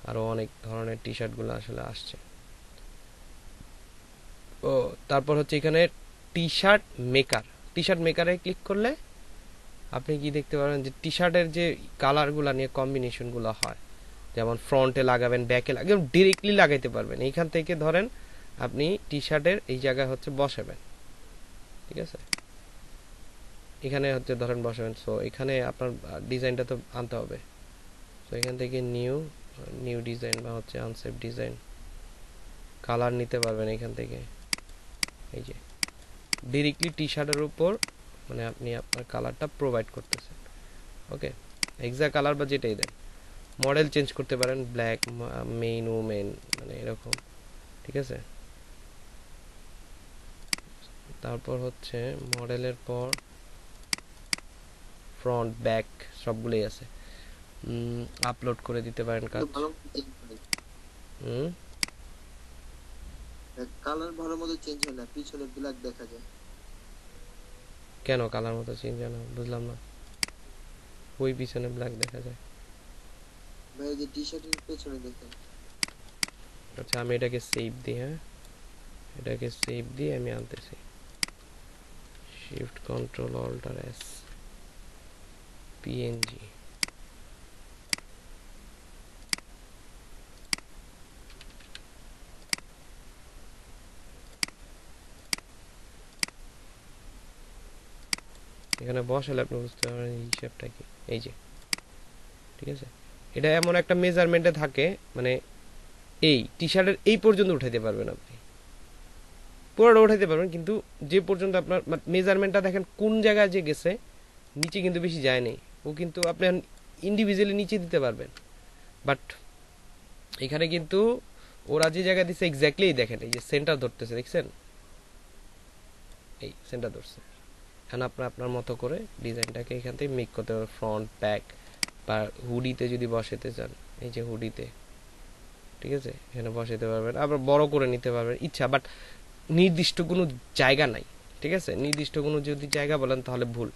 আরও অনেক ধরনের টি শার্টগুলো আসলে আসছে। ও তারপর হচ্ছে এখানে T shirt maker, T shirt মেকারে ক্লিক করলে আপনি কি দেখতে পারবেন যে টি শার্টের যে কালারগুলো নিয়ে কম্বিনেশনগুলো হয়, যেমন ফ্রন্টে লাগাবেন, ব্যাকে লাগাবেন, ডিরেক্টলি লাগাইতে পারবেন। এইখান থেকে ধরেন আপনি টি শার্টের এই জায়গায় হচ্ছে বসাবেন, ঠিক আছে, এখানে হচ্ছে ধরেন বসাবেন। সো এখানে আপনার ডিজাইনটা তো আনতে হবে। সো এখান থেকে নিউ নিউ ডিজাইন বা হচ্ছে আনসেভ ডিজাইন কালার নিতে পারবেন এখান থেকে। এই যে ডিরেক্টলি টি শার্টের উপর মানে আপনি আপনার কালারটা প্রোভাইড করতেছেন। ওকে এক্সাক্ট কালার বা যেটাই দেন, মডেল চেঞ্জ করতে পারেন, ব্ল্যাক, মেইন, ওমেন, মানে এরকম। ঠিক আছে, তারপর হচ্ছে মডেলের পর ফ্রন্ট ব্যাক সবগুলোই আছে, আপলোড করে দিতে পারেন কাজ। কালার ভালো মতো চেঞ্জ হয় না, পিছনে ব্ল্যাক দেখা যায়। কেন কালার মতো চেঞ্জ হয় না বুঝলাম না, ওই পিছনে ব্ল্যাক দেখা যায়। ভাই যে টি শার্টের পেছনে দেখেন। আচ্ছা আমি এটাকে সেভ দিই, হ্যাঁ এটাকে সেভ দিয়ে আমি আনতেছি, shift control alt S, PNG. এখানে বসালে আপনি বুঝতে পারবেন হিসাবটা কি। এই যে ঠিক আছে, এটা এমন একটা মেজারমেন্টে থাকে মানে এই টি শার্টের এই পর্যন্ত উঠাইতে পারবেন আপনি, পুরোটা উঠাইতে পারবেন, কিন্তু যে পর্যন্ত আপনার মেজারমেন্টটা দেখেন কোন জায়গায় যে গেছে নিচে কিন্তু বেশি যায় নাই, ও কিন্তু আপনি ইন্ডিভিজুয়ালি নিচে দিতে পারবেন, বাট এখানে কিন্তু ওরা যে জায়গা দিচ্ছে এক্স্যাক্টলি দেখেন, এই যে সেন্টার ধরতেছে, দেখছেন এই সেন্টার ধরছে। এখন আপনার আপনার মতো করে ডিজাইনটাকে এখান থেকে মেক করতে পারবেন, ফ্রন্ট ব্যাক বা হুডিতে যদি বসাতে চান, এই যে হুডিতে, ঠিক আছে, এখানে বসাতে পারবেন, আবার বড় করে নিতে পারবেন ইচ্ছা, বাট নির্দিষ্ট কোনো জায়গা নাই, ঠিক আছে, নির্দিষ্ট কোনো যদি জায়গা বলেন তাহলে ভুল,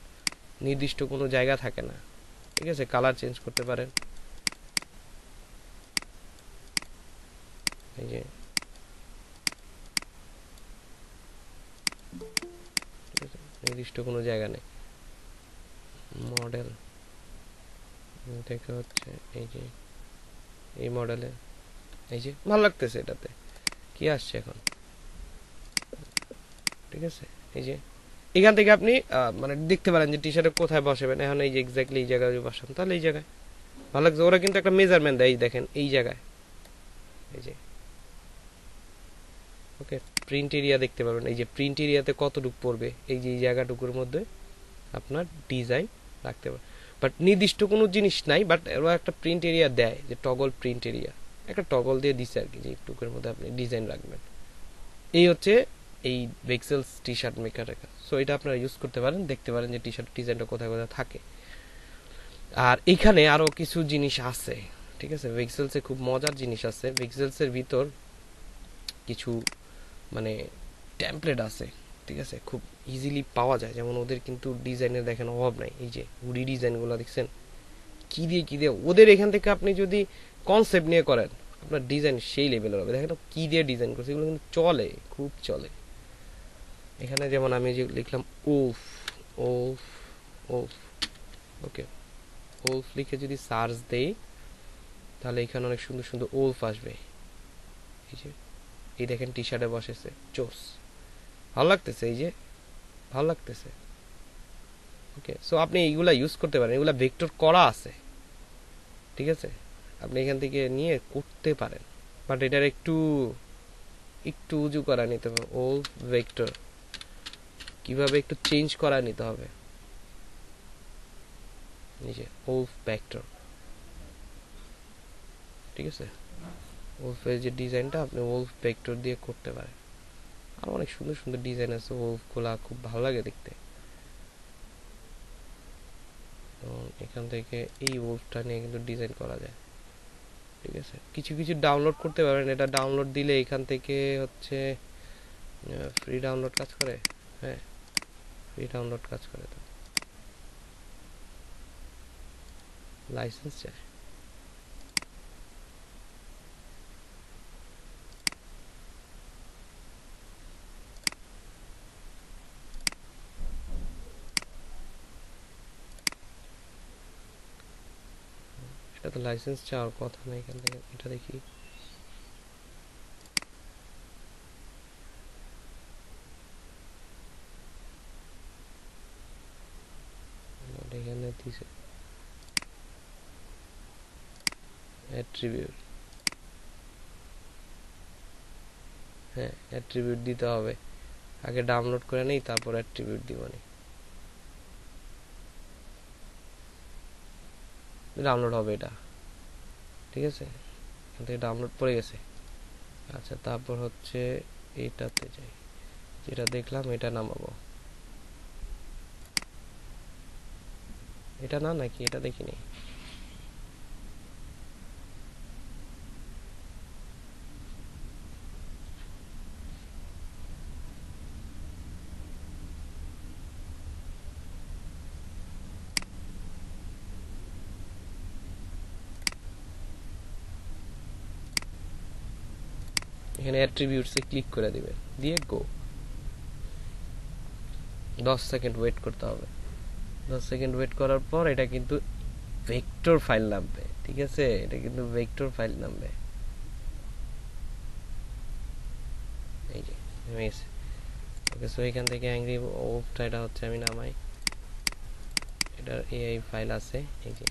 নির্দিষ্ট কোনো জায়গা থাকে না, ঠিক আছে, কালার চেঞ্জ করতে পারেন, এই যে নির্দিষ্ট কোনো জায়গা নেই। মডেল দেখে হচ্ছে এই যে এই মডেলে, এই যে ভালো লাগতেছে, এটাতে কি আসছে এখন, ঠিক আছে, এই যে এখান থেকে আপনি মানে দেখতে পারেন যে টি শার্টে কোথায় বসাবেন। এখন এই যে এক্স্যাক্টলি এই জায়গায় যদি বসান তাহলে এই জায়গায় ভালো লাগছে। ওরা কিন্তু একটা মেজারমেন্ট দেয়, দেখেন এই জায়গায়, এই যে ওকে প্রিন্ট এরিয়া দেখতে পারবেন, এই যে প্রিন্ট এরিয়াতে কতটুকু পড়বে, এই যে এই জায়গাটুকুর মধ্যে আপনার ডিজাইন রাখতে পারেন, বাট নির্দিষ্ট কোনো জিনিস নাই, বাট ওরা একটা প্রিন্ট এরিয়া দেয়, যে টগল প্রিন্ট এরিয়া, একটা টগল দিয়ে দিচ্ছে আর কি, যে টুকুর মধ্যে আপনি ডিজাইন রাখবেন। এই হচ্ছে এই ভেক্সেলস টি শার্ট মেকারের কাজ। সো এটা আপনারা ইউজ করতে পারেন, দেখতে পারেন যে টি শার্ট ডিজাইনটা কোথায় কোথায় থাকে। আর এখানে আরো কিছু জিনিস আছে, ঠিক আছে, ভেক্সেলসে খুব মজার জিনিস আছে। ভেক্সেলসের ভিতর কিছু মানে টেমপ্লেট আছে, ঠিক আছে, খুব ইজিলি পাওয়া যায়, যেমন ওদের কিন্তু ডিজাইনের দেখেন অভাব নাই, এই যে হুডি ডিজাইনগুলো দেখছেন কি দিয়ে ওদের এখান থেকে আপনি যদি কনসেপ্ট নিয়ে করেন আপনার ডিজাইন সেই লেভেলের হবে। দেখেন কি দিয়ে ডিজাইন করছে, এগুলো কিন্তু চলে, খুব চলে। এখানে যেমন আমি যে লিখলাম ওফ ওফ ওফ, ওকে, ওফ লিখে যদি সার্চ দেই তাহলে এখানে অনেক সুন্দর সুন্দর ওফ আসবে। এই যে এই দেখেন টি শার্টে বসেছে, চোস, ভালো লাগতেছে, এই যে ভালো লাগতেছে। ওকে, সো আপনি এইগুলা ইউজ করতে পারেন, এগুলা ভেক্টর করা আছে, ঠিক আছে, আপনি এখান থেকে নিয়ে করতে পারেন, বাট এটার একটু উঁচু করা নিতে হবে। ও ভেক্টর কিভাবে একটু চেঞ্জ করা নিতে হবে, নিচে ওলফ ভেক্টর, ঠিক আছে, ওলফের যে ডিজাইনটা আপনি ওলফ ভেক্টর দিয়ে করতে পারেন। আর অনেক সুন্দর সুন্দর ডিজাইন আছে, ওলফ গুলা খুব ভালো লাগে দেখতে। এখান থেকে এই ওলফটা নিয়ে কিন্তু ডিজাইন করা যায়, ঠিক আছে, কিছু কিছু ডাউনলোড করতে পারেন। এটা ডাউনলোড দিলে এখান থেকে হচ্ছে ফ্রি ডাউনলোড কাজ করে, হ্যাঁ ফ্রি ডাউনলোড কাজ করে, তো লাইসেন্স চায়। এটা তো লাইসেন্স চাওয়ার কথা না এখান থেকে। এটা দেখি, এখানে দিছে অ্যাট্রিবিউট, হ্যাঁ অ্যাট্রিবিউট দিতে হবে, আগে ডাউনলোড করে নেই তারপর অ্যাট্রিবিউট দিবনি। ডাউনলোড হবে এটা, ঠিক আছে, এখান থেকে ডাউনলোড পড়ে গেছে। আচ্ছা তারপর হচ্ছে এইটাতে যাই, যেটা দেখলাম এটা নামাবো, এটা না নাকি, এটা দেখিনি, এখানে অ্যাট্রিবিউটসে ক্লিক করে দিবেন, দিয়ে গো। 10 সেকেন্ড ওয়েট করতে হবে। 10 সেকেন্ড ওয়েট করার পর এটা কিন্তু ভেক্টর ফাইল নামবে, ঠিক আছে, এটা কিন্তু ভেক্টর ফাইল নামবে, এই যে নেমে গেছে। ওকে, সো এখান থেকে অ্যাংরি ওফটা এটা হচ্ছে আমি নামাই, এটার এআই ফাইল আছে, এই যে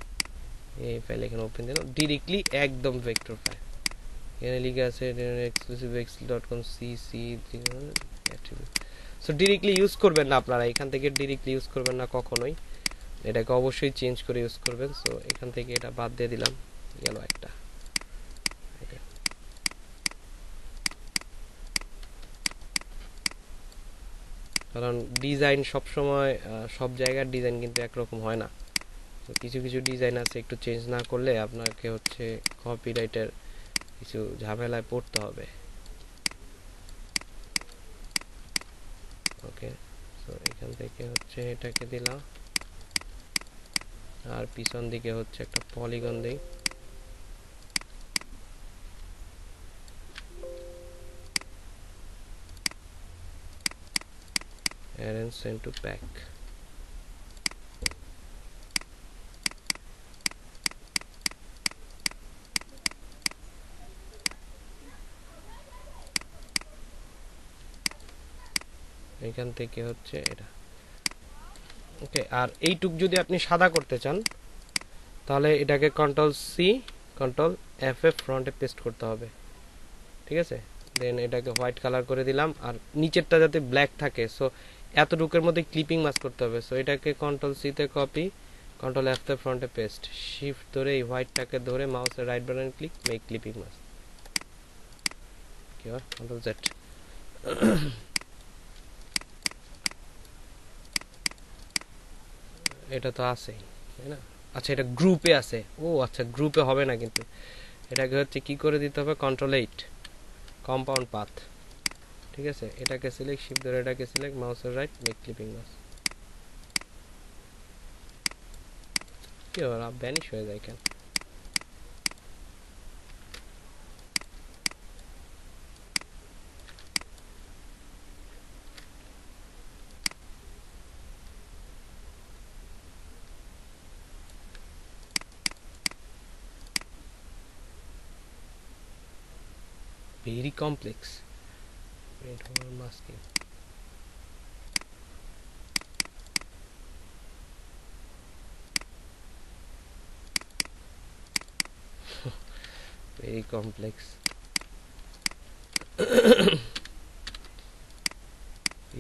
এআই ফাইল এখানে ওপেন দিলাম, ডিরেক্টলি একদম ভেক্টর ফাইল। এখানে লিখে আছে exclusivex.com cc attribute। So directly use করবেন না আপনারা, এখান থেকে ডিরেক্টলি ইউজ করবেন না কখনোই, এটাকে অবশ্যই চেঞ্জ করে ইউজ করবেন। সো এখান থেকে এটা বাদ দিয়ে দিলাম, গেল একটা। কারণ ডিজাইন সবসময় সব জায়গার ডিজাইন কিন্তু একরকম হয় না। তো কিছু কিছু ডিজাইন আছে একটু চেঞ্জ না করলে আপনাকে হচ্ছে কপিরাইটের কিছু ঝামেলায় পড়তে হবে। ওকে, তো এখান থেকে হচ্ছে এটাকে দিলাম, আর পিছন দিকে হচ্ছে একটা পলিগন দিই। arrange send to back। এখান থেকে হচ্ছে এটা ওকে। আর এইটুক যদি আপনি সাদা করতে চান তাহলে এটাকে কন্ট্রোল সি কন্ট্রোল এফ এ ফ্রন্টে পেস্ট করতে হবে, ঠিক আছে। দেন এটাকে হোয়াইট কালার করে দিলাম, আর নিচেরটা যাতে ব্ল্যাক থাকে, সো এতটুকুর মধ্যে ক্লিপিং মাস্ক করতে হবে। সো এটাকে কন্ট্রোল সি তে কপি, কন্ট্রোল এফ তে ফ্রন্টে পেস্ট, শিফট ধরে এই হোয়াইটটাকে ধরে মাউসের right button click, make clipping mask, কি হয় কন্ট্রোল জেড। এটা তো আছেই, তাই না? আচ্ছা, এটা গ্রুপে আছে। ও আচ্ছা, গ্রুপে হবে না, কিন্তু এটাকে হচ্ছে কি করে দিতে হবে, কন্ট্রোল 8 কম্পাউন্ড পাথ, ঠিক আছে। এটাকে সিলেক্ট, শিফট ধরে এটাকে সিলেক্ট, মাউসের রাইট, মেক ক্লিপিং মাস্ক, কি হবে ভ্যানিশ হয়ে যায় কেন? Very complex print over masking. Very complex.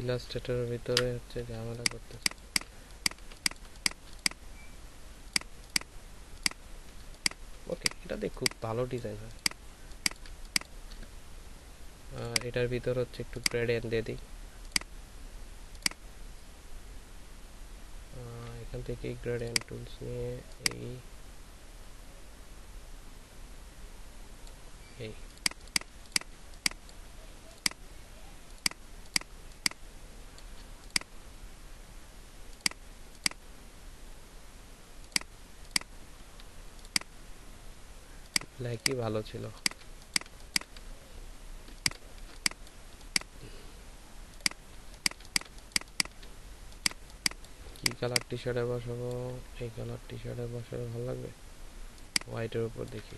ইলাস্ট্রেটরের ভিতরে হচ্ছে ঝামেলা করতেছে। ওকে, এটাতে খুব ভালো ডিজাইন হয়। আর এটার ভিতর হচ্ছে একটু গ্রেডিয়েন্ট দিয়ে দিই। এখান থেকে গ্রেডিয়েন্ট টুলস নিয়ে এই এই ব্ল্যাকই ভালো ছিল। কি কালার টি শার্টে বসাবো? এই কালার টি শার্টে বসালে ভালো লাগবে। হোয়াইটের উপর দেখি,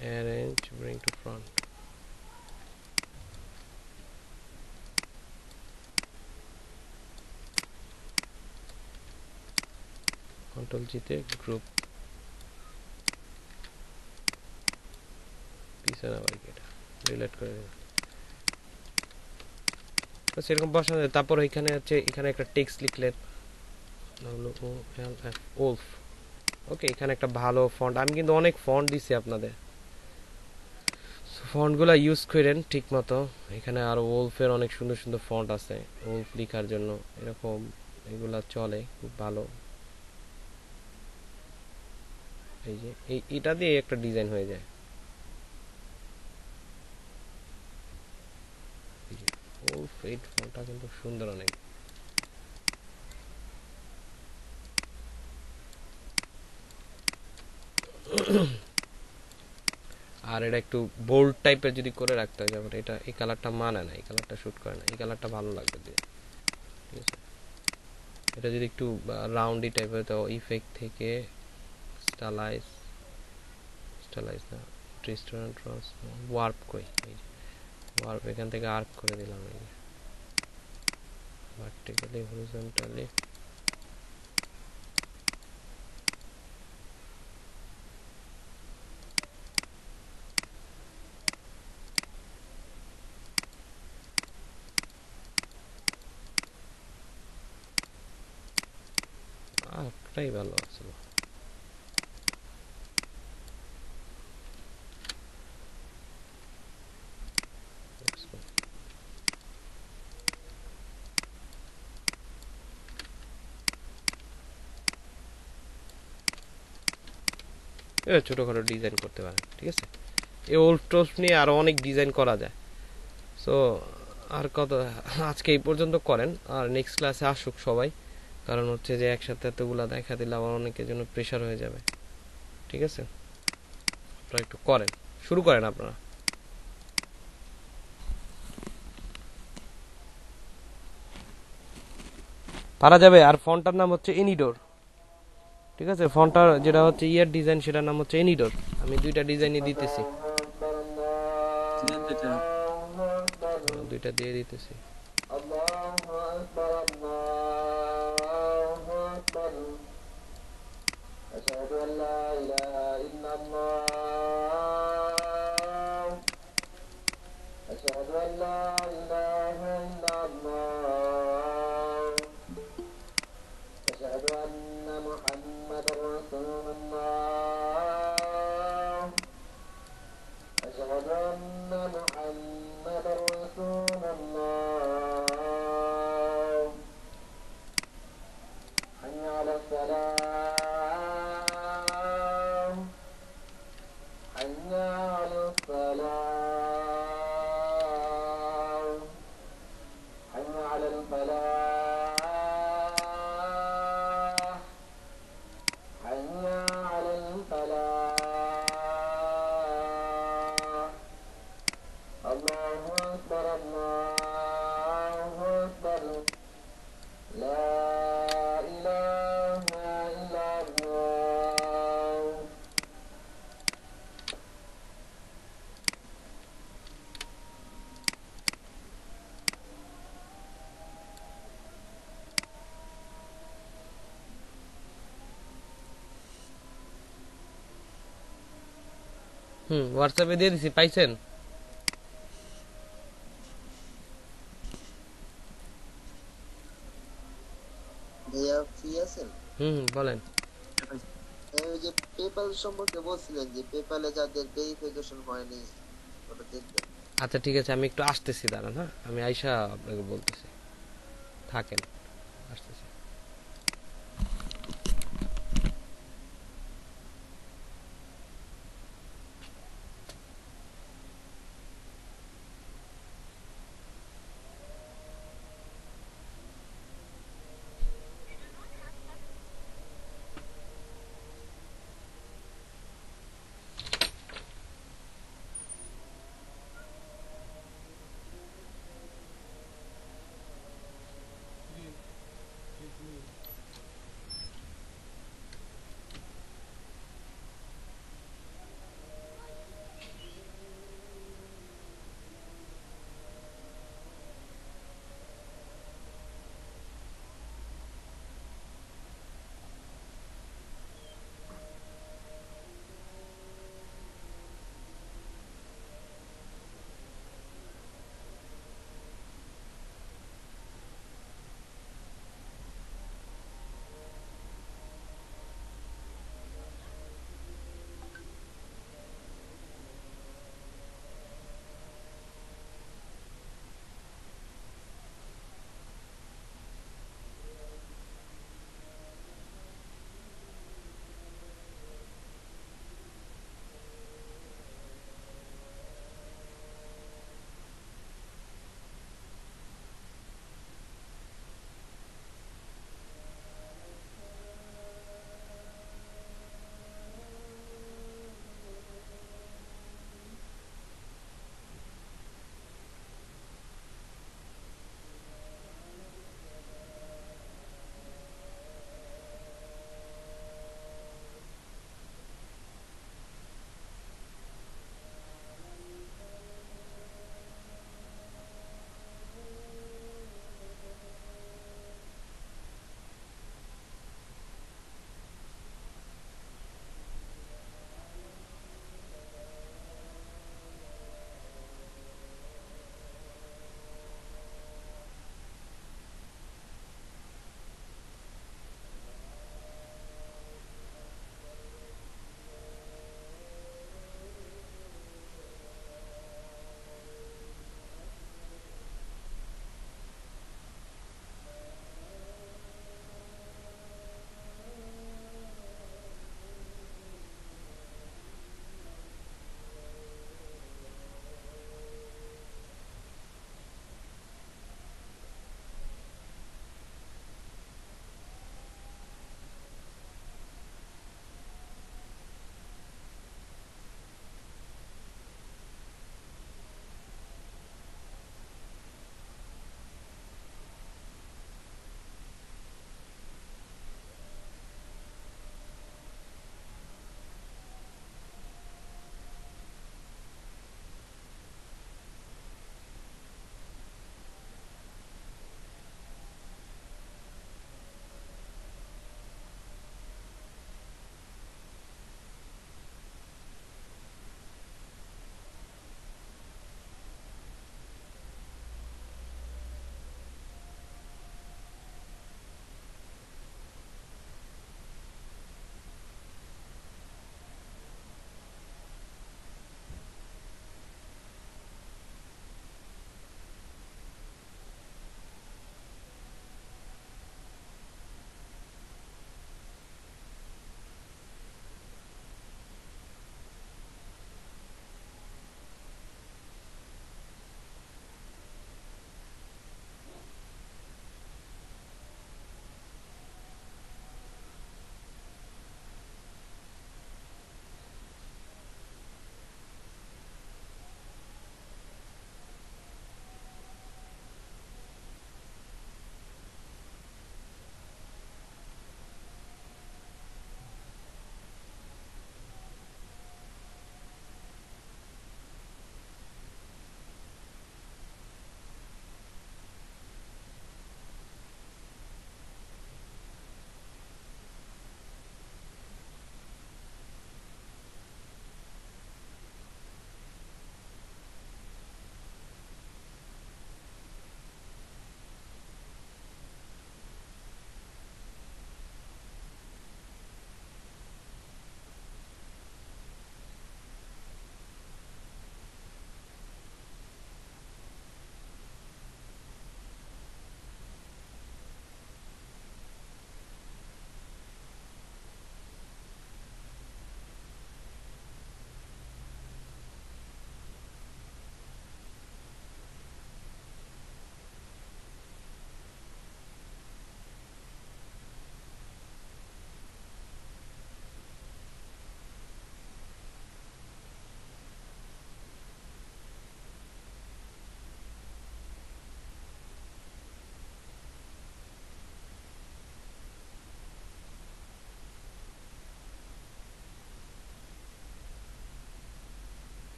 arrange bring to front, control জি তে গ্রুপ, পিছনে আবার এটা রিলেট করে দেব। তো সেরকম বসানো যায়। তারপর এখানে হচ্ছে এখানে একটা টেক্সট লিখলেন, ওলফ। ওকে, এখানে একটা ভালো ফন্ট, আমি কিন্তু অনেক ফন্ট দিছি আপনাদের, ফন্টগুলো ইউজ করেন ঠিক মতো। এখানে আর ওলফের অনেক সুন্দর সুন্দর ফন্ট আছে ওলফ লেখার জন্য, এরকম এগুলা চলে খুব ভালো। এই যে এটা দিয়ে একটা ডিজাইন হয়ে যায়। ওলফ এই ফন্টটা কিন্তু সুন্দর অনেক। আর এটা একটু বোল্ড টাইপের যদি করে রাখতে হয়, যেমন এটা এই কালারটা মানে না, এই কালারটা শুট করে না, এই কালারটা ভালো লাগবে দিয়ে, ঠিক আছে। এটা যদি একটু রাউন্ডি টাইপের, তো ইফেক্ট থেকে স্টাইলাইজ না, রেস্টুরেন্ট ওয়ার্প কই, এই ওয়ার্প এখান থেকে আর্ক করে দিলাম, এই ভার্টিক্যালি হরিজন্টালি। ওটাই ভালো ছিল। ছোটখাটো ডিজাইন করতে পারেন, ঠিক আছে। এই ওল্ড টোস্ট নিয়ে আরো অনেক ডিজাইন করা যায়। সো আর কত, আজকে এই পর্যন্ত করেন, আর নেক্সট ক্লাসে আসুক সবাই, কারণ হচ্ছে যে একসাথে এতগুলা দেখা দিলে আবার অনেকের জন্য প্রেশার হয়ে যাবে, ঠিক আছে। আপনারা একটু করেন, শুরু করেন আপনারা। পারা যাবে। আর ফন্টটার নাম হচ্ছে এনিডোর, ঠিক আছে। ফন্টটার যেটা হচ্ছে ইয়ার ডিজাইন, সেটার নাম হচ্ছে এনিডোর। আমি দুইটা ডিজাইনই দিতেছি, দুইটা দিয়ে দিতেছি। أشهد أن لا إله إلا الله أشهد أن لا إله إلا الله أشهد أن محمدا رسول الله أشهد أن محمدا رسول الله حي على الصلاة حي على الصلاة حي على الفلاح حي على الفلاح الله أكبر الله أكبر لا إله إلا الله হোয়াটসঅ্যাপে দিয়ে দিছি, পাইছেন? ভাইয়া ফ্রি আছেন? বলেন। ওই যে পেপাল সম্পর্কে বলছিলেন, যে পেপালে যাদের ভেরিফিকেশন হয়নি ওটা দেখবেন। আচ্ছা ঠিক আছে, আমি একটু আসতেছি, দাঁড়ান। হ্যাঁ, আমি আইসা আপনাকে বলতেছি, থাকেন, আসতেছি।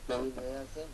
নবী ভাই আছেন?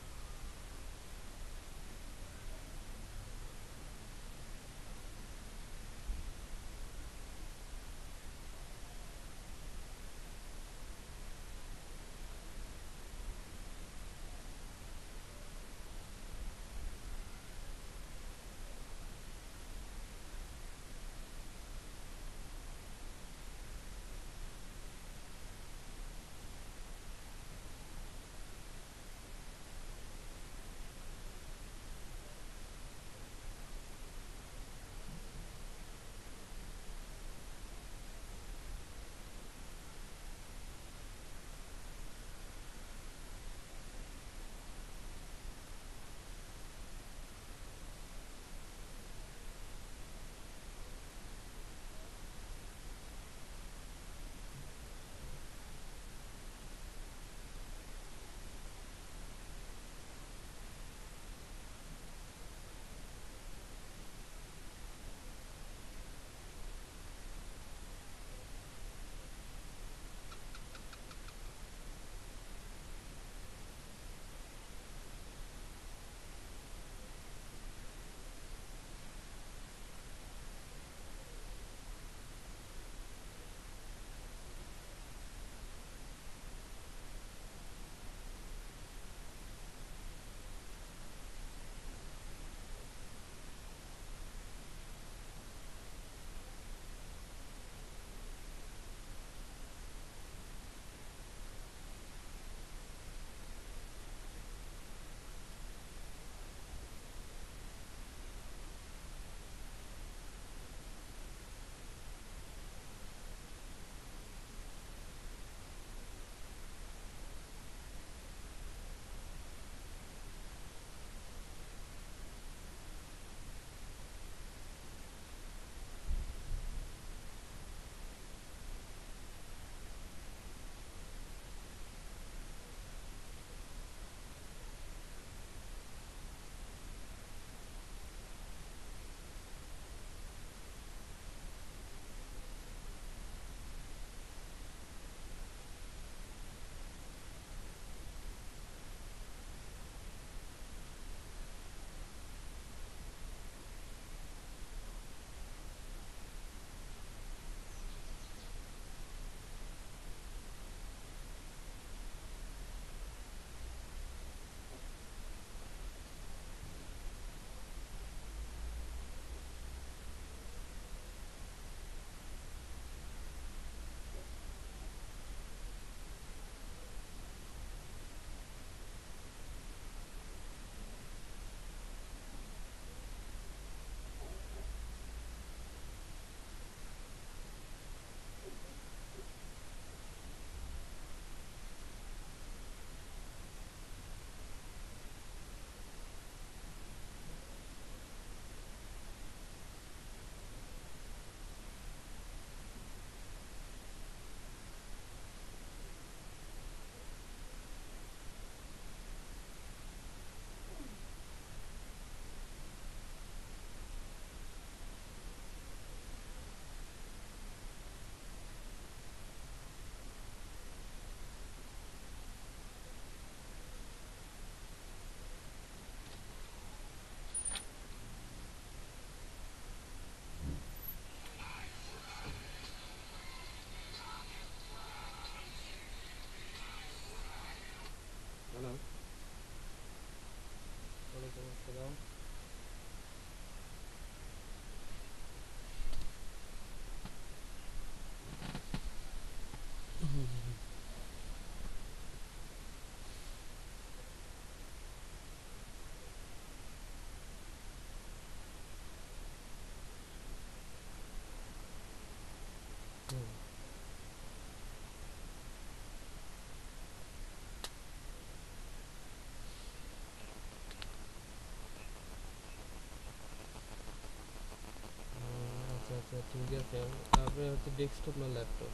আচ্ছা আচ্ছা ঠিক আছে। তারপরে হচ্ছে ডেস্কটপ না ল্যাপটপ?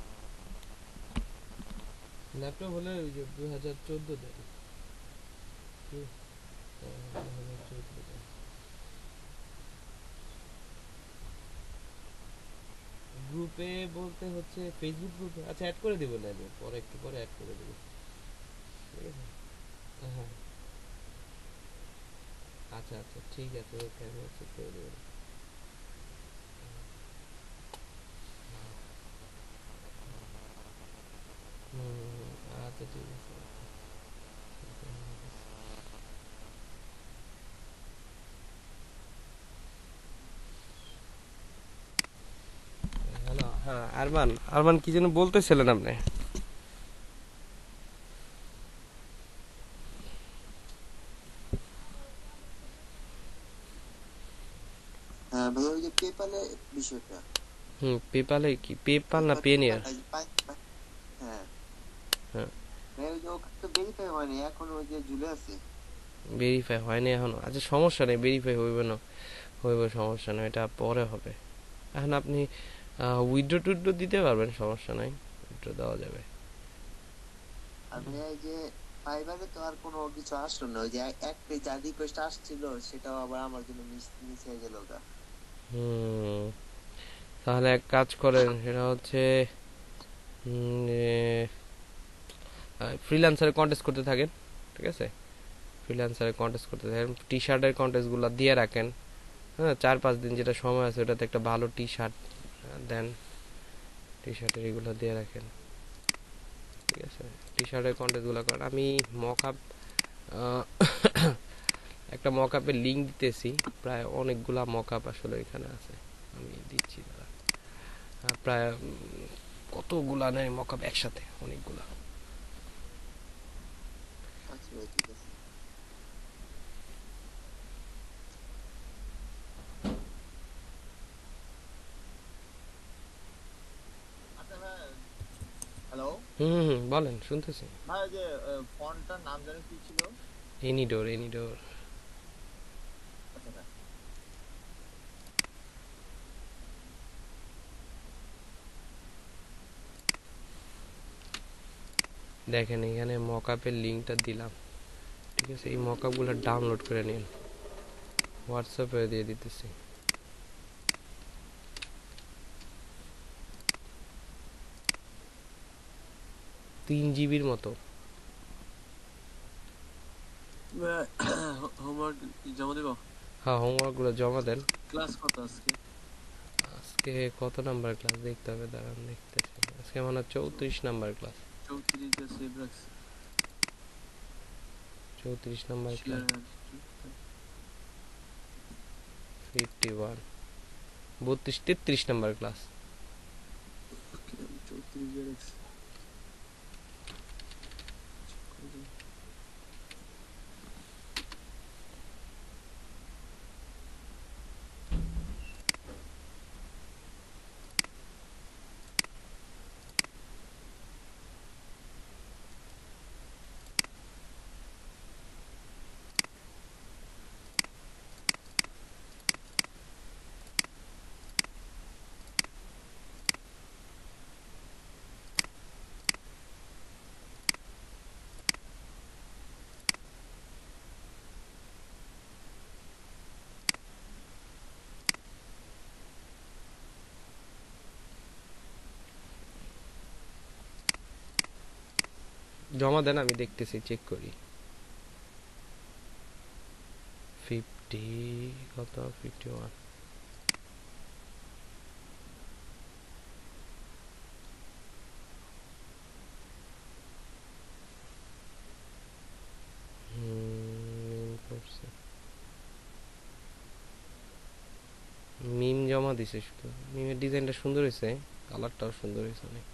ল্যাপটপ হলে ওই যে 2014 দেন কি? 2014 দেন। গ্রুপে বলতে হচ্ছে ফেসবুক গ্রুপে? আচ্ছা অ্যাড করে দেবো, না আমি পরে একটু পরে অ্যাড করে দেবো, ঠিক আছে? হ্যাঁ আচ্ছা আচ্ছা ঠিক আছে, ওকে আমি অ্যাকসেপ্ট করে দেবো। আচ্ছা ঠিক আছে। হ্যালো, হ্যাঁ আরমান, আরমান কি যেন বলতেছিলেন আপনি? হ্যাঁ ভাই, ওই যে পেপালে বিষয়টা, পেপালে কি, পেপাল না পেপাল পেনিয়ার? হ্যাঁ হ্যাঁ, ভাই, ওই যে ওখানে তো ভেরিফাই হয়নি এখন, ওই যে ঝুলে আছে। ভেরিফাই হয়নি এখনো? আচ্ছা সমস্যা নেই, ভেরিফাই হইবে না, হইবে, সমস্যা নেই, এটা পরে হবে। এখন আপনি উইথড্র টুইড্রো দিতে পারবেন, সমস্যা নাই, উইথড্র দেওয়া যাবে। আর ভাই এই যে ফাইবারে তো আর কোনো কিছু আসলো না, ওই যে একটা যা রিকোয়েস্ট আসছিল সেটাও আবার আমার জন্য মিস হয়ে গেল গা। হুম, তাহলে এক কাজ করেন, সেটা হচ্ছে ফ্রিল্যান্সারে কন্টেস্ট করতে থাকেন, ঠিক আছে? ফ্রিল্যান্সারে কন্টেস্ট করতে থাকেন, টি শার্টের কন্টেস্টগুলো দিয়ে রাখেন। হ্যাঁ, 4-5 দিন যেটা সময় আছে ওটাতে একটা ভালো টি শার্ট দেন, টি শার্টের এগুলো দিয়ে রাখেন, ঠিক আছে? টি শার্টের কন্টেস্টগুলো করেন। আমি মক আপ একটা মক আপের লিঙ্ক দিতেছি, প্রায় অনেকগুলা মক আপ আসলে এখানে আছে, আমি দিচ্ছি দাঁড়া। প্রায় কতগুলা নেই মক আপ একসাথে, অনেকগুলা। আচ্ছা ভাই ঠিক আছে। আচ্ছা ভাই, হ্যালো বলেন, শুনতেছি। ভাই, ওই যে ফন্টটার নাম জানেন কি ছিল? এনিডোর, এনিডোর। আচ্ছা ভাই। দেখেন এখানে মক আপের লিঙ্কটা দিলাম, ঠিক আছে? এই মক আপগুলো ডাউনলোড করে নিন, হোয়াটসঅ্যাপে দিয়ে দিতেছি। 3 জিবির মতো। হোমওয়ার্ক জমা দেব। হ্যাঁ, হোমওয়ার্কগুলো জমা দেন। ক্লাস কত আজকে? আজকে কত নাম্বার ক্লাস দেখতে হবে, দাঁড়ান দেখতেছি। আজকে মনে হয় 34 নাম্বার ক্লাস। 34 টা সেভ রাখছি। 34 number share class. 51, 32, 33 number class. 34 এ রাখছি। জমা দেন, আমি দেখতেছি, চেক করি। 50 কত, 51। মিম জমা দিছে, শুধু মিমের ডিজাইনটা সুন্দর হয়েছে, কালারটাও সুন্দর হয়েছে অনেক।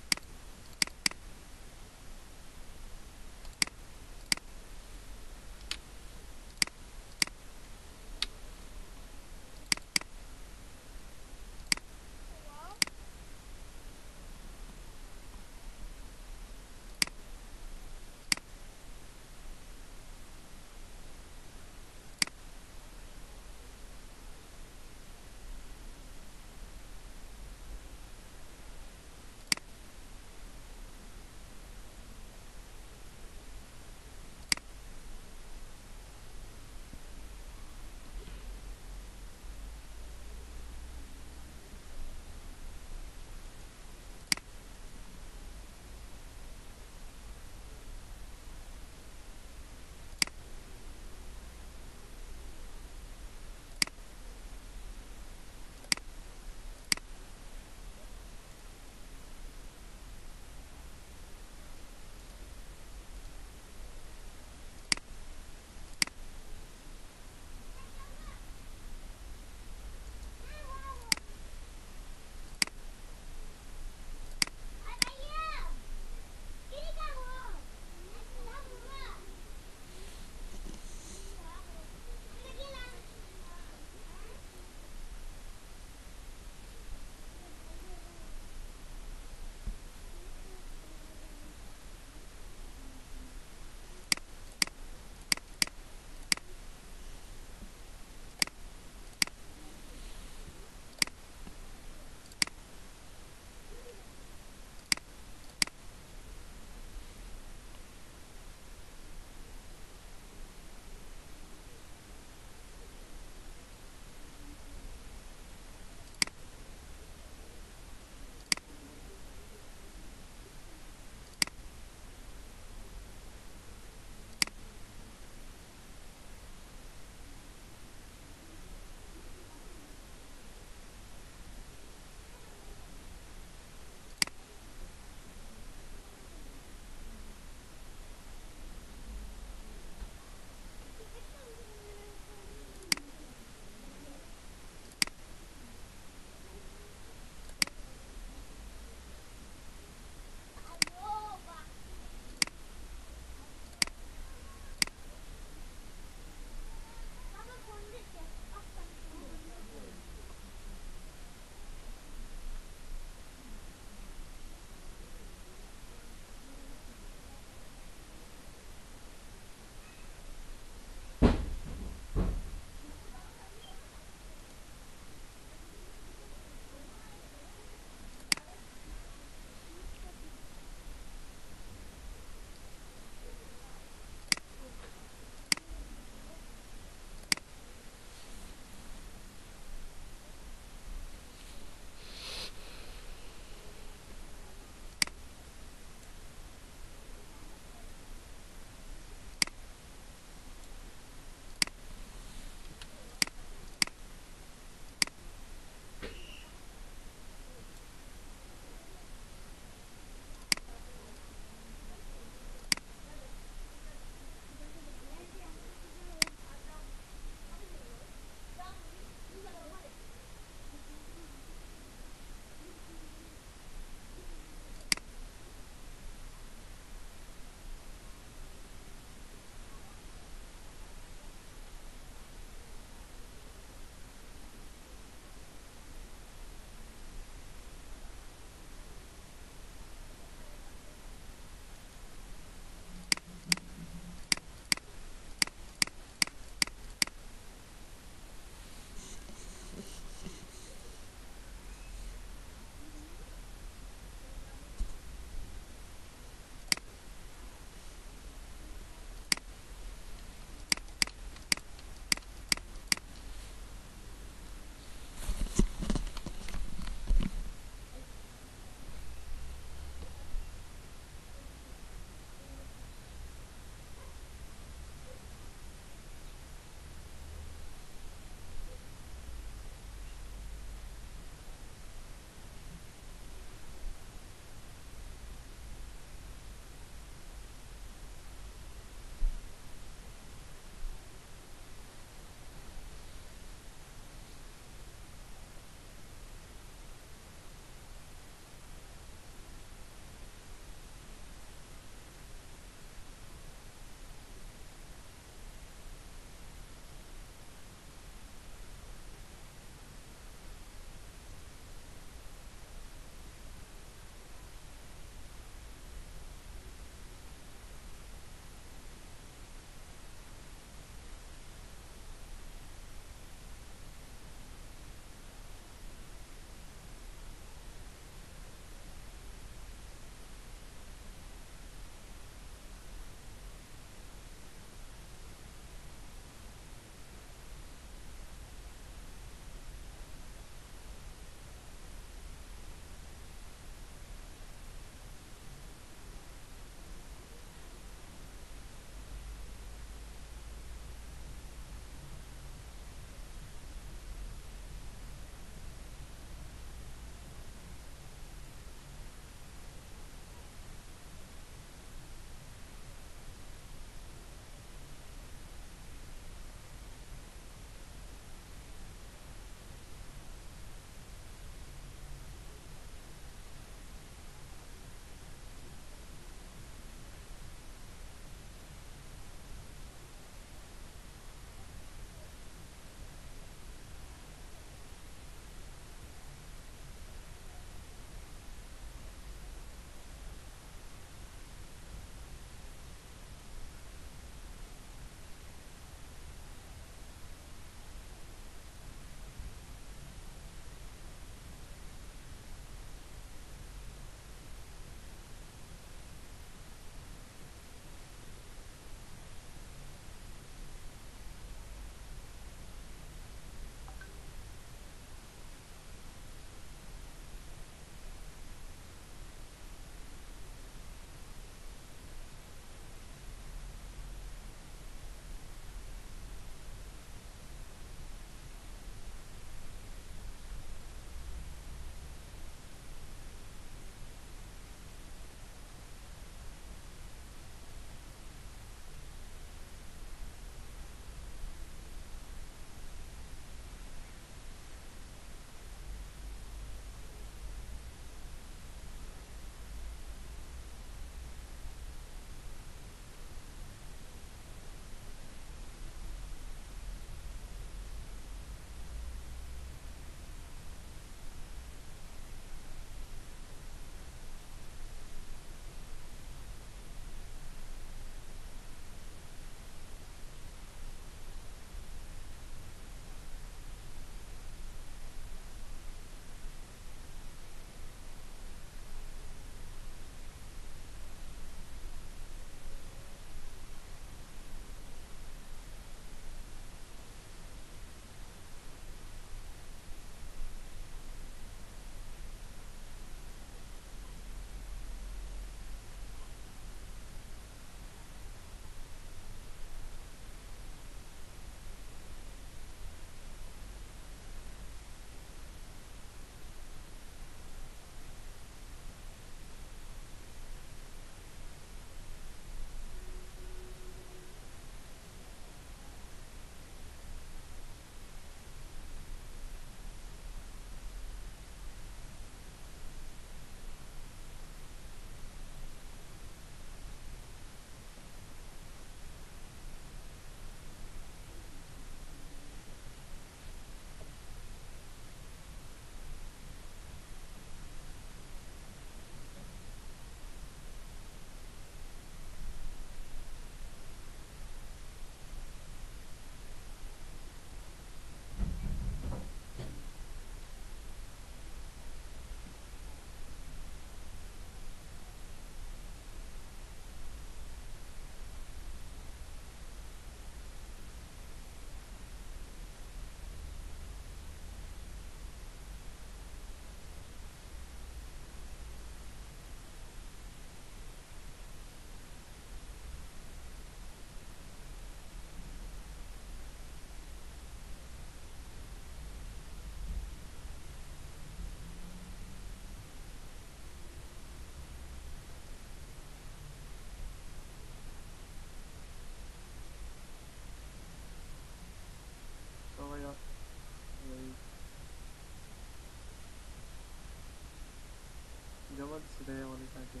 জমা দিচ্ছি তাই অনেক আগে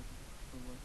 সময়।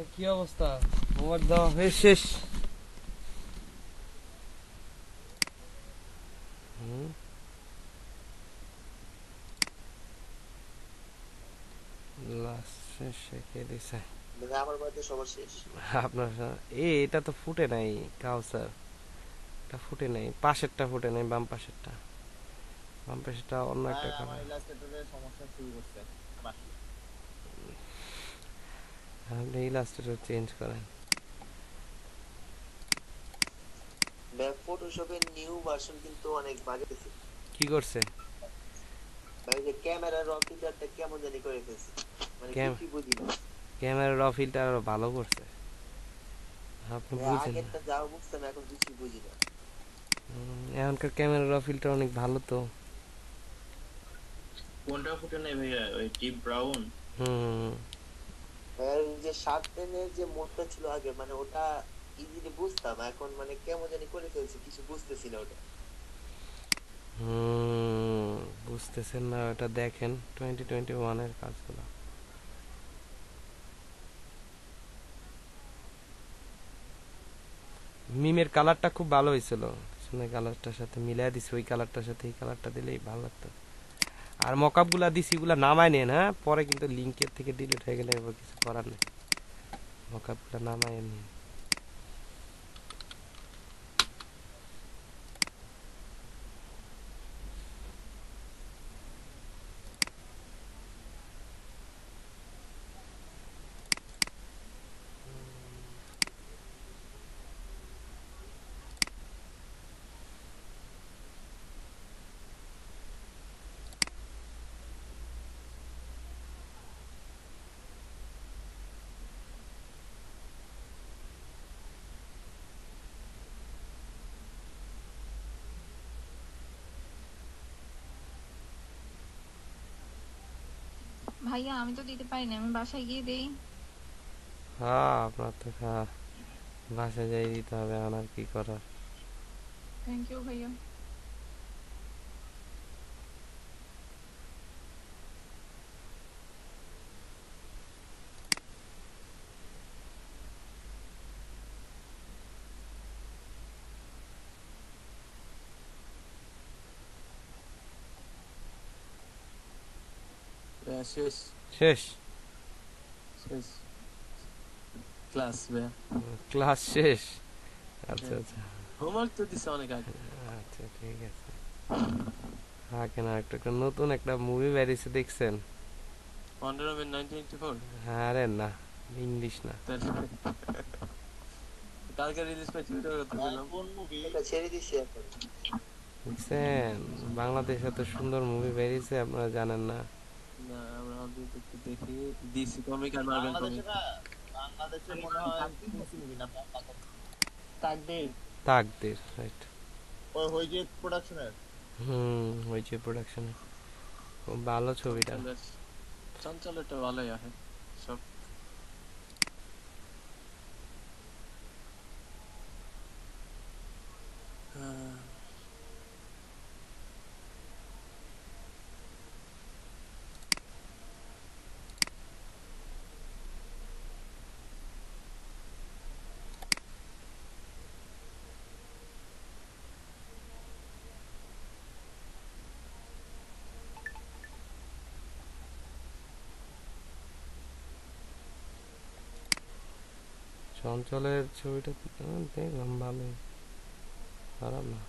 আচ্ছা কি অবস্থা? হোমওয়ার্ক দেওয়া হয়ে শেষ? হুম, লাস্ট শেষে কে দিছে? মানে আমার বাড়িতে সবার শেষ। আপনার এটা তো ফুটে নাই কাউসার, এটা ফুটে নাই, পাশেরটা ফুটে নাই, বাম পাশেরটা, বাম পাশেরটা অন্য ভাই একটা আমার কালার। ইলাস্ট্রেটরের সমস্যা শুরু করছে আবার। আপনি ইলাস্ট্রেটর চেঞ্জ করেন। ভাই ফটোশপের নিউ ভার্সন কিন্তু অনেক বাজেছে। কি করছে? ভাই যে ক্যামেরার র ফিচারটা কেমন জানি করে ফেলছে, মানে কিছুই বুঝি না। ক্যামেরার র ফিল্টার আরো ভালো করছে, আপনি ভাই বুঝেন না। আগেরটা যাও বুঝতাম, এখন কিছুই বুঝি না। এখনকার ক্যামেরার র ফিল্টার অনেক ভালো তো। কোনটা ফুটে নাই ভাইয়া? ওই ডিপ ব্রাউন? হুম, ভাই ওই যে শার্ট প্যান্টের যে মোডটা ছিল আগে, মানে ওটা ইজিলি বুঝতাম, এখন মানে কেমন জানি করে ফেলছে, কিছু বুঝতেছি না ওটা। হুম, বুঝতেছেন না? ওটা দেখেন 2021 এর কাজগুলো। মিমের কালারটা খুব ভালো হয়েছিল, পিছনের কালারটার সাথে মিলাই দিছি, ওই কালারটার সাথে এই কালারটা দিলেই ভালো লাগতো। আর মকআপ গুলা দিছি, গুলা নামায় নেন, হ্যাঁ, পরে কিন্তু লিঙ্কের থেকে ডিলিট হয়ে গেলে এবার কিছু করার নেই। মকআপ গুলা নামায় নিন। ভাইয়া আমি তো দিতে পারি না, আমি বাসায় গিয়ে দেই। হ্যাঁ, আপনার তো বাসায় যাই দিতে হবে, আর কি করার। থ্যাংক ইউ ভাইয়া। শেষ শেষ? শেষ ক্লাস ভাইয়া। ক্লাস শেষ? আচ্ছা আচ্ছা, হোমওয়ার্ক তো দিছে অনেক আগে। আচ্ছা ঠিক আছে। হ্যাঁ, কেন একটা নতুন একটা মুভি বেরিয়েছে, দেখছেন? Wonder woman 1984? আরে না, ইংলিশ না। কালকে রিলিজ পাইছে, ওইটার কথা বললাম। কোন মুভি? এটা ছেড়ে দিছি এখন। দেখছেন, বাংলাদেশে এত সুন্দর মুভি বেরিয়েছে, আপনারা জানেন না? না, আমরা অলরেডি একটু দেখি ডিসি কমিক আর মার্ভেল কমিক। বাংলাদেশে মনে হয় ডিসি মুভি না, তাকদীর। তাকদীর, রাইট। ওই হইজে প্রোডাকশনের। হয়েছে প্রোডাকশনে, খুব ভালো ছবিটা। চঞ্চলটা ভালোই আছে সব। চঞ্চলের ছবিটা দেখলাম, ভালোই, খারাপ না।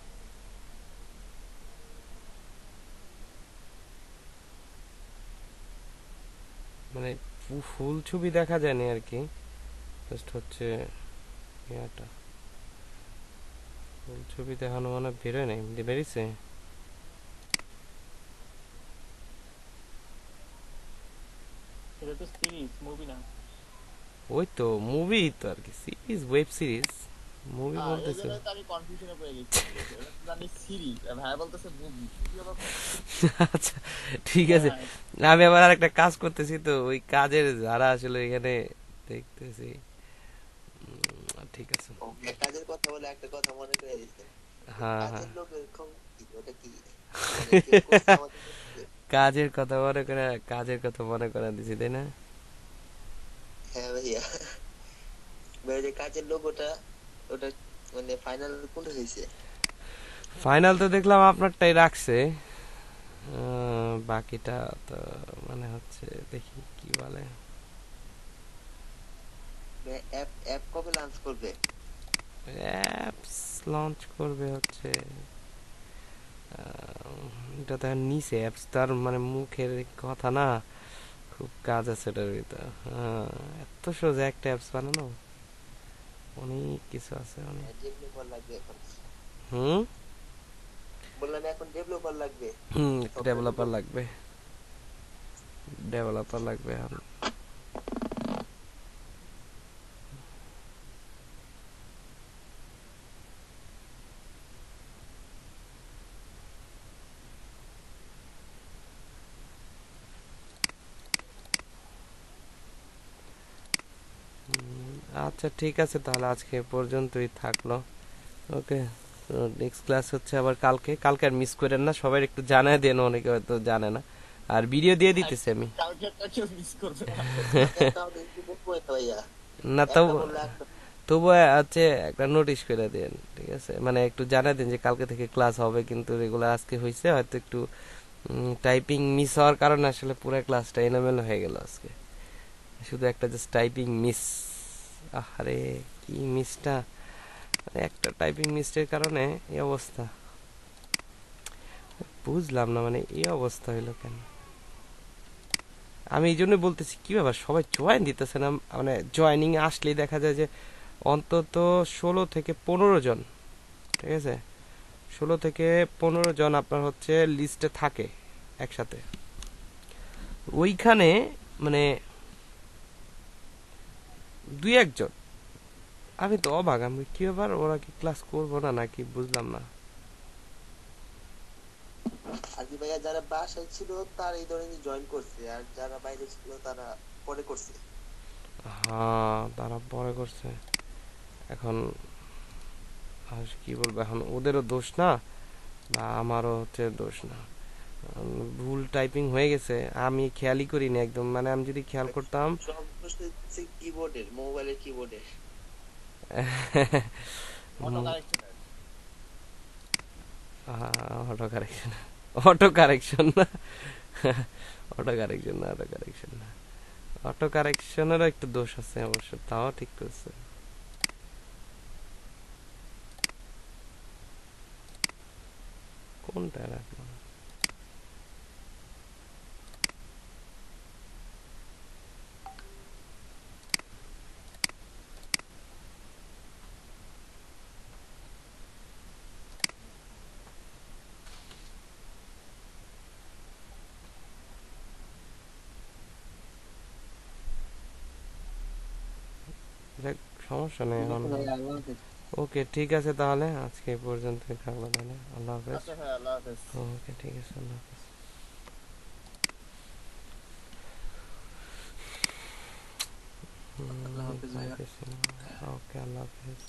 মানে ফুল ছবি দেখা যায়নি আর কি, জাস্ট হচ্ছে ইয়াটা, ফুল ছবি দেখানো মানে বেরোয় নাই, বেরিয়েছে। এটা তো সিরিজ, মুভি না। ওই তো মুভি তো আর কি, সিরিজ, ওয়েব সিরিজ, মুভি বলতেছে। এজন্য তো আমি কনফিউশনে পড়ে গেছি। এটা তো জানি সিরিজ, আর ভাই বলতেছে মুভি। কি ব্যাপার? আচ্ছা ঠিক আছে, আমি আবার আর একটা কাজ করতেছি, তো ওই কাজের যারা আসলে এখানে দেখতেছি। ঠিক আছে। কাজের কথা বলে একটা কথা মনে করে দিচ্ছেন, হ্যাঁ হ্যাঁ, কাজের লোকের ওটা কি, মানে কেউ করছে আমাদের মধ্যে? কাজের কথা মনে করে, কাজের কথা মনে করে দিছি, তাই না? হ্যাঁ ভাইয়া, ভাই যে কাজের লোগোটা ওটা মানে ফাইনাল কোনটা হয়েছে? ফাইনাল তো দেখলাম আপনারটাই রাখছে, বাকিটা তো মানে হচ্ছে দেখি কি বলে। অ্যাপ অ্যাপ কবে লঞ্চ করবে? অ্যাপস লঞ্চ করবে হচ্ছে এটা তো নিচে অ্যাপস, তার মানে মুখের কথা না, খুব কাজ আছে এটার ভিতর। এত সোজা একটা অ্যাপস বানানো, অনেক কিছু আছে অনেক। ডেভেলপার লাগবে এখন। হুম বললাম এখন ডেভেলপার লাগবে। ডেভেলপার লাগবে, ডেভেলপার লাগবে এখন। আচ্ছা ঠিক আছে, তাহলে আজকে এ পর্যন্তই থাকলো। ওকে, নেক্সট ক্লাস হচ্ছে আবার কালকে। কালকে আর মিস করেন না, সবাই একটু জানায় দেন, অনেকে হয়তো জানে না। আর ভিডিও দিয়ে দিতেছি আমি। কালকেরটা কেউ মিস করবে না। তাহলে একটু দেখবো তো ভাইয়া। না একটা তবু বললে একটা তবুও হচ্ছে একটা নোটিশ করে দেন, ঠিক আছে? মানে একটু জানাই দেন যে কালকে থেকে ক্লাস হবে, কিন্তু রেগুলার আজকে হয়েছে, হয়তো একটু টাইপিং মিস হওয়ার কারণে আসলে পুরো ক্লাসটা এলোমেলো হয়ে গেল আজকে। শুধু একটা জাস্ট টাইপিং মিস। আরে কি মিসটা, একটা টাইপিং মিস্টের কারণে এই অবস্থা। বুঝলাম না মানে এই অবস্থা হইলো কেন। আমি এই জন্য বলতেছি কি ব্যাপার, সবাই জয়েন দিতেছে না। মানে জয়েনিং আসলেই দেখা যায় যে অন্তত 16 থেকে 15 জন, ঠিক আছে? 16 থেকে 15 জন আপনার হচ্ছে লিস্টে থাকে একসাথে। ওইখানে মানে 2-1 জন, আমি তো অবাক। আমি কি ব্যাপার, ওরা কি ক্লাস করবো না নাকি বুঝলাম না। আজি ভাইয়া যারা বাসায় ছিল তারা এই ধরনের জয়েন করছে, আর যারা বাইরে ছিল তারা পরে করছে। হ্যাঁ, তারা পরে করছে। এখন আর কি বলবো, এখন ওদেরও দোষ না বা আমারও হচ্ছে দোষ না। ভুল টাইপিং হয়ে গেছে, আমি খেয়ালই করিনি একদম। মানে আমি যদি খেয়াল করতাম সব দোষ হচ্ছে কিবোর্ডের, মোবাইলের কিবোর্ডের। অটো কারেকশনের। অটো কারেকশন, অটো কারেকশন না, অটো কারেকশন না, অটো কারেকশন না। অটো কারেকশনেরও একটু দোষ আছে অবশ্য, তাও ঠিক করছে। কোনটা রাখলাম? দেখ, সমস্যা নেই এখন। ওকে ঠিক আছে, তাহলে আজকে এই পর্যন্তই থাকলো তাহলে। আল্লাহ হাফেজ। আচ্ছা ভাই, আল্লাহ হাফেজ। ওকে ঠিক আছে, আল্লাহ হাফেজ। আল্লাহ হাফেজ ভাইয়া। ওকে, আল্লাহ হাফেজ।